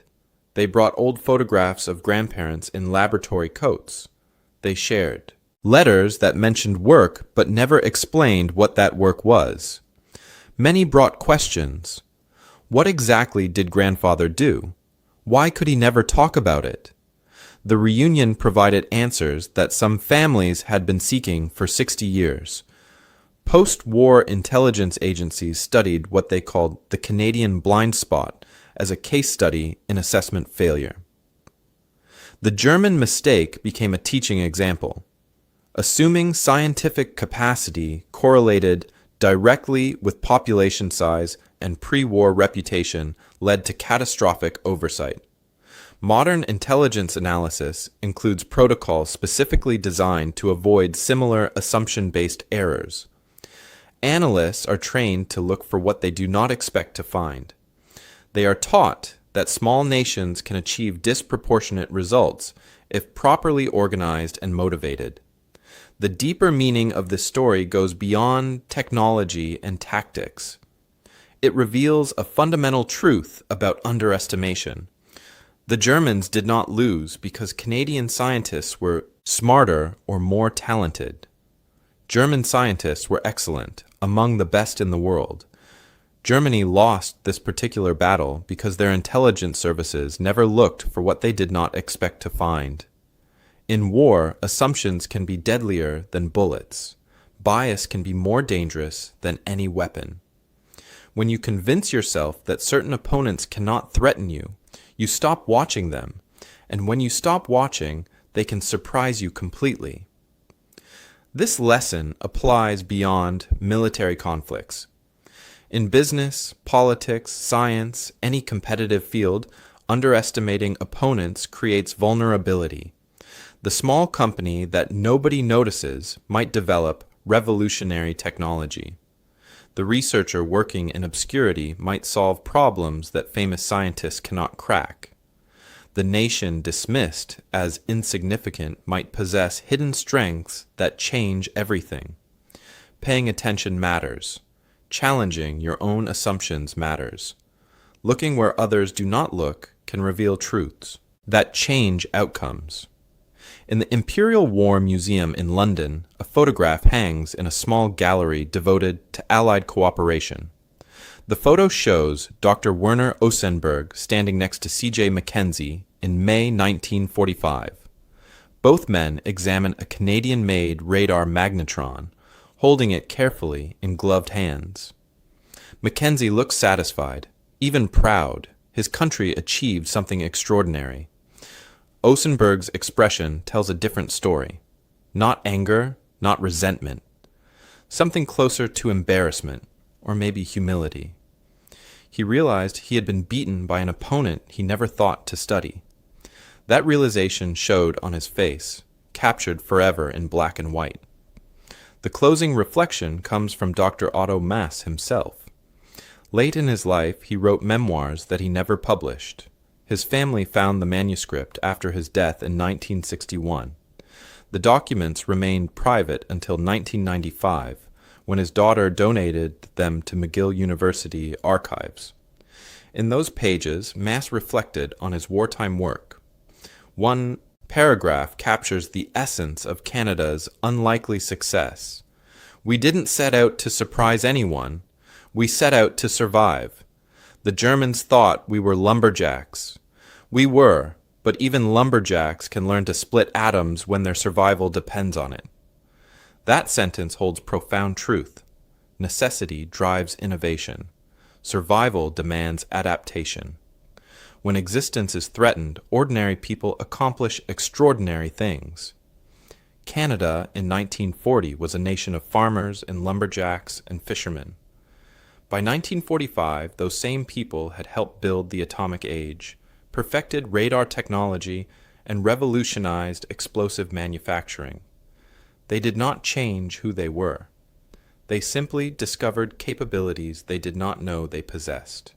They brought old photographs of grandparents in laboratory coats. They shared letters that mentioned work but never explained what that work was. Many brought questions. What exactly did grandfather do? Why could he never talk about it? The reunion provided answers that some families had been seeking for 60 years. Post-war intelligence agencies studied what they called the Canadian blind spot as a case study in assessment failure. The German mistake became a teaching example. Assuming scientific capacity correlated directly with population size and pre-war reputation led to catastrophic oversight. Modern intelligence analysis includes protocols specifically designed to avoid similar assumption-based errors. Analysts are trained to look for what they do not expect to find. They are taught that small nations can achieve disproportionate results if properly organized and motivated. The deeper meaning of this story goes beyond technology and tactics. It reveals a fundamental truth about underestimation. The Germans did not lose because Canadian scientists were smarter or more talented. German scientists were excellent, among the best in the world. Germany lost this particular battle because their intelligence services never looked for what they did not expect to find. In war, assumptions can be deadlier than bullets. Bias can be more dangerous than any weapon. When you convince yourself that certain opponents cannot threaten you, you stop watching them, and when you stop watching, they can surprise you completely. This lesson applies beyond military conflicts. In business, politics, science, any competitive field, underestimating opponents creates vulnerability. The small company that nobody notices might develop revolutionary technology. The researcher working in obscurity might solve problems that famous scientists cannot crack. The nation dismissed as insignificant might possess hidden strengths that change everything. Paying attention matters. Challenging your own assumptions matters. Looking where others do not look can reveal truths that change outcomes. In the Imperial War Museum in London, a photograph hangs in a small gallery devoted to Allied cooperation. The photo shows Dr. Werner Osenberg standing next to C.J. Mackenzie in May 1945. Both men examine a Canadian-made radar magnetron, holding it carefully in gloved hands. Mackenzie looks satisfied, even proud. His country achieved something extraordinary. Osenberg's expression tells a different story. Not anger, not resentment. Something closer to embarrassment, or maybe humility. He realized he had been beaten by an opponent he never thought to study. That realization showed on his face, captured forever in black and white. The closing reflection comes from Dr. Otto Maass himself. Late in his life, he wrote memoirs that he never published. His family found the manuscript after his death in 1961. The documents remained private until 1995, when his daughter donated them to McGill University archives. In those pages, Maass reflected on his wartime work. One paragraph captures the essence of Canada's unlikely success. We didn't set out to surprise anyone. We set out to survive. The Germans thought we were lumberjacks. We were, but even lumberjacks can learn to split atoms when their survival depends on it. That sentence holds profound truth. Necessity drives innovation. Survival demands adaptation. When existence is threatened, ordinary people accomplish extraordinary things. Canada in 1940 was a nation of farmers and lumberjacks and fishermen. By 1945, those same people had helped build the atomic age, perfected radar technology, and revolutionized explosive manufacturing. They did not change who they were. They simply discovered capabilities they did not know they possessed.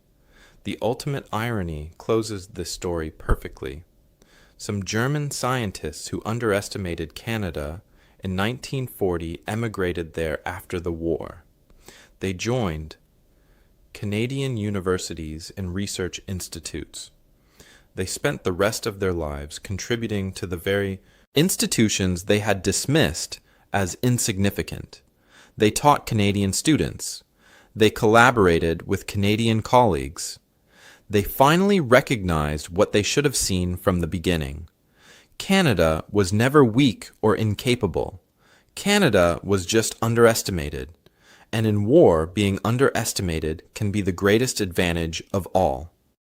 The ultimate irony closes this story perfectly. Some German scientists who underestimated Canada in 1940 emigrated there after the war. They joined Canadian universities and research institutes. They spent the rest of their lives contributing to the very institutions they had dismissed as insignificant. They taught Canadian students. They collaborated with Canadian colleagues. They finally recognized what they should have seen from the beginning. Canada was never weak or incapable. Canada was just underestimated. And in war, being underestimated can be the greatest advantage of all.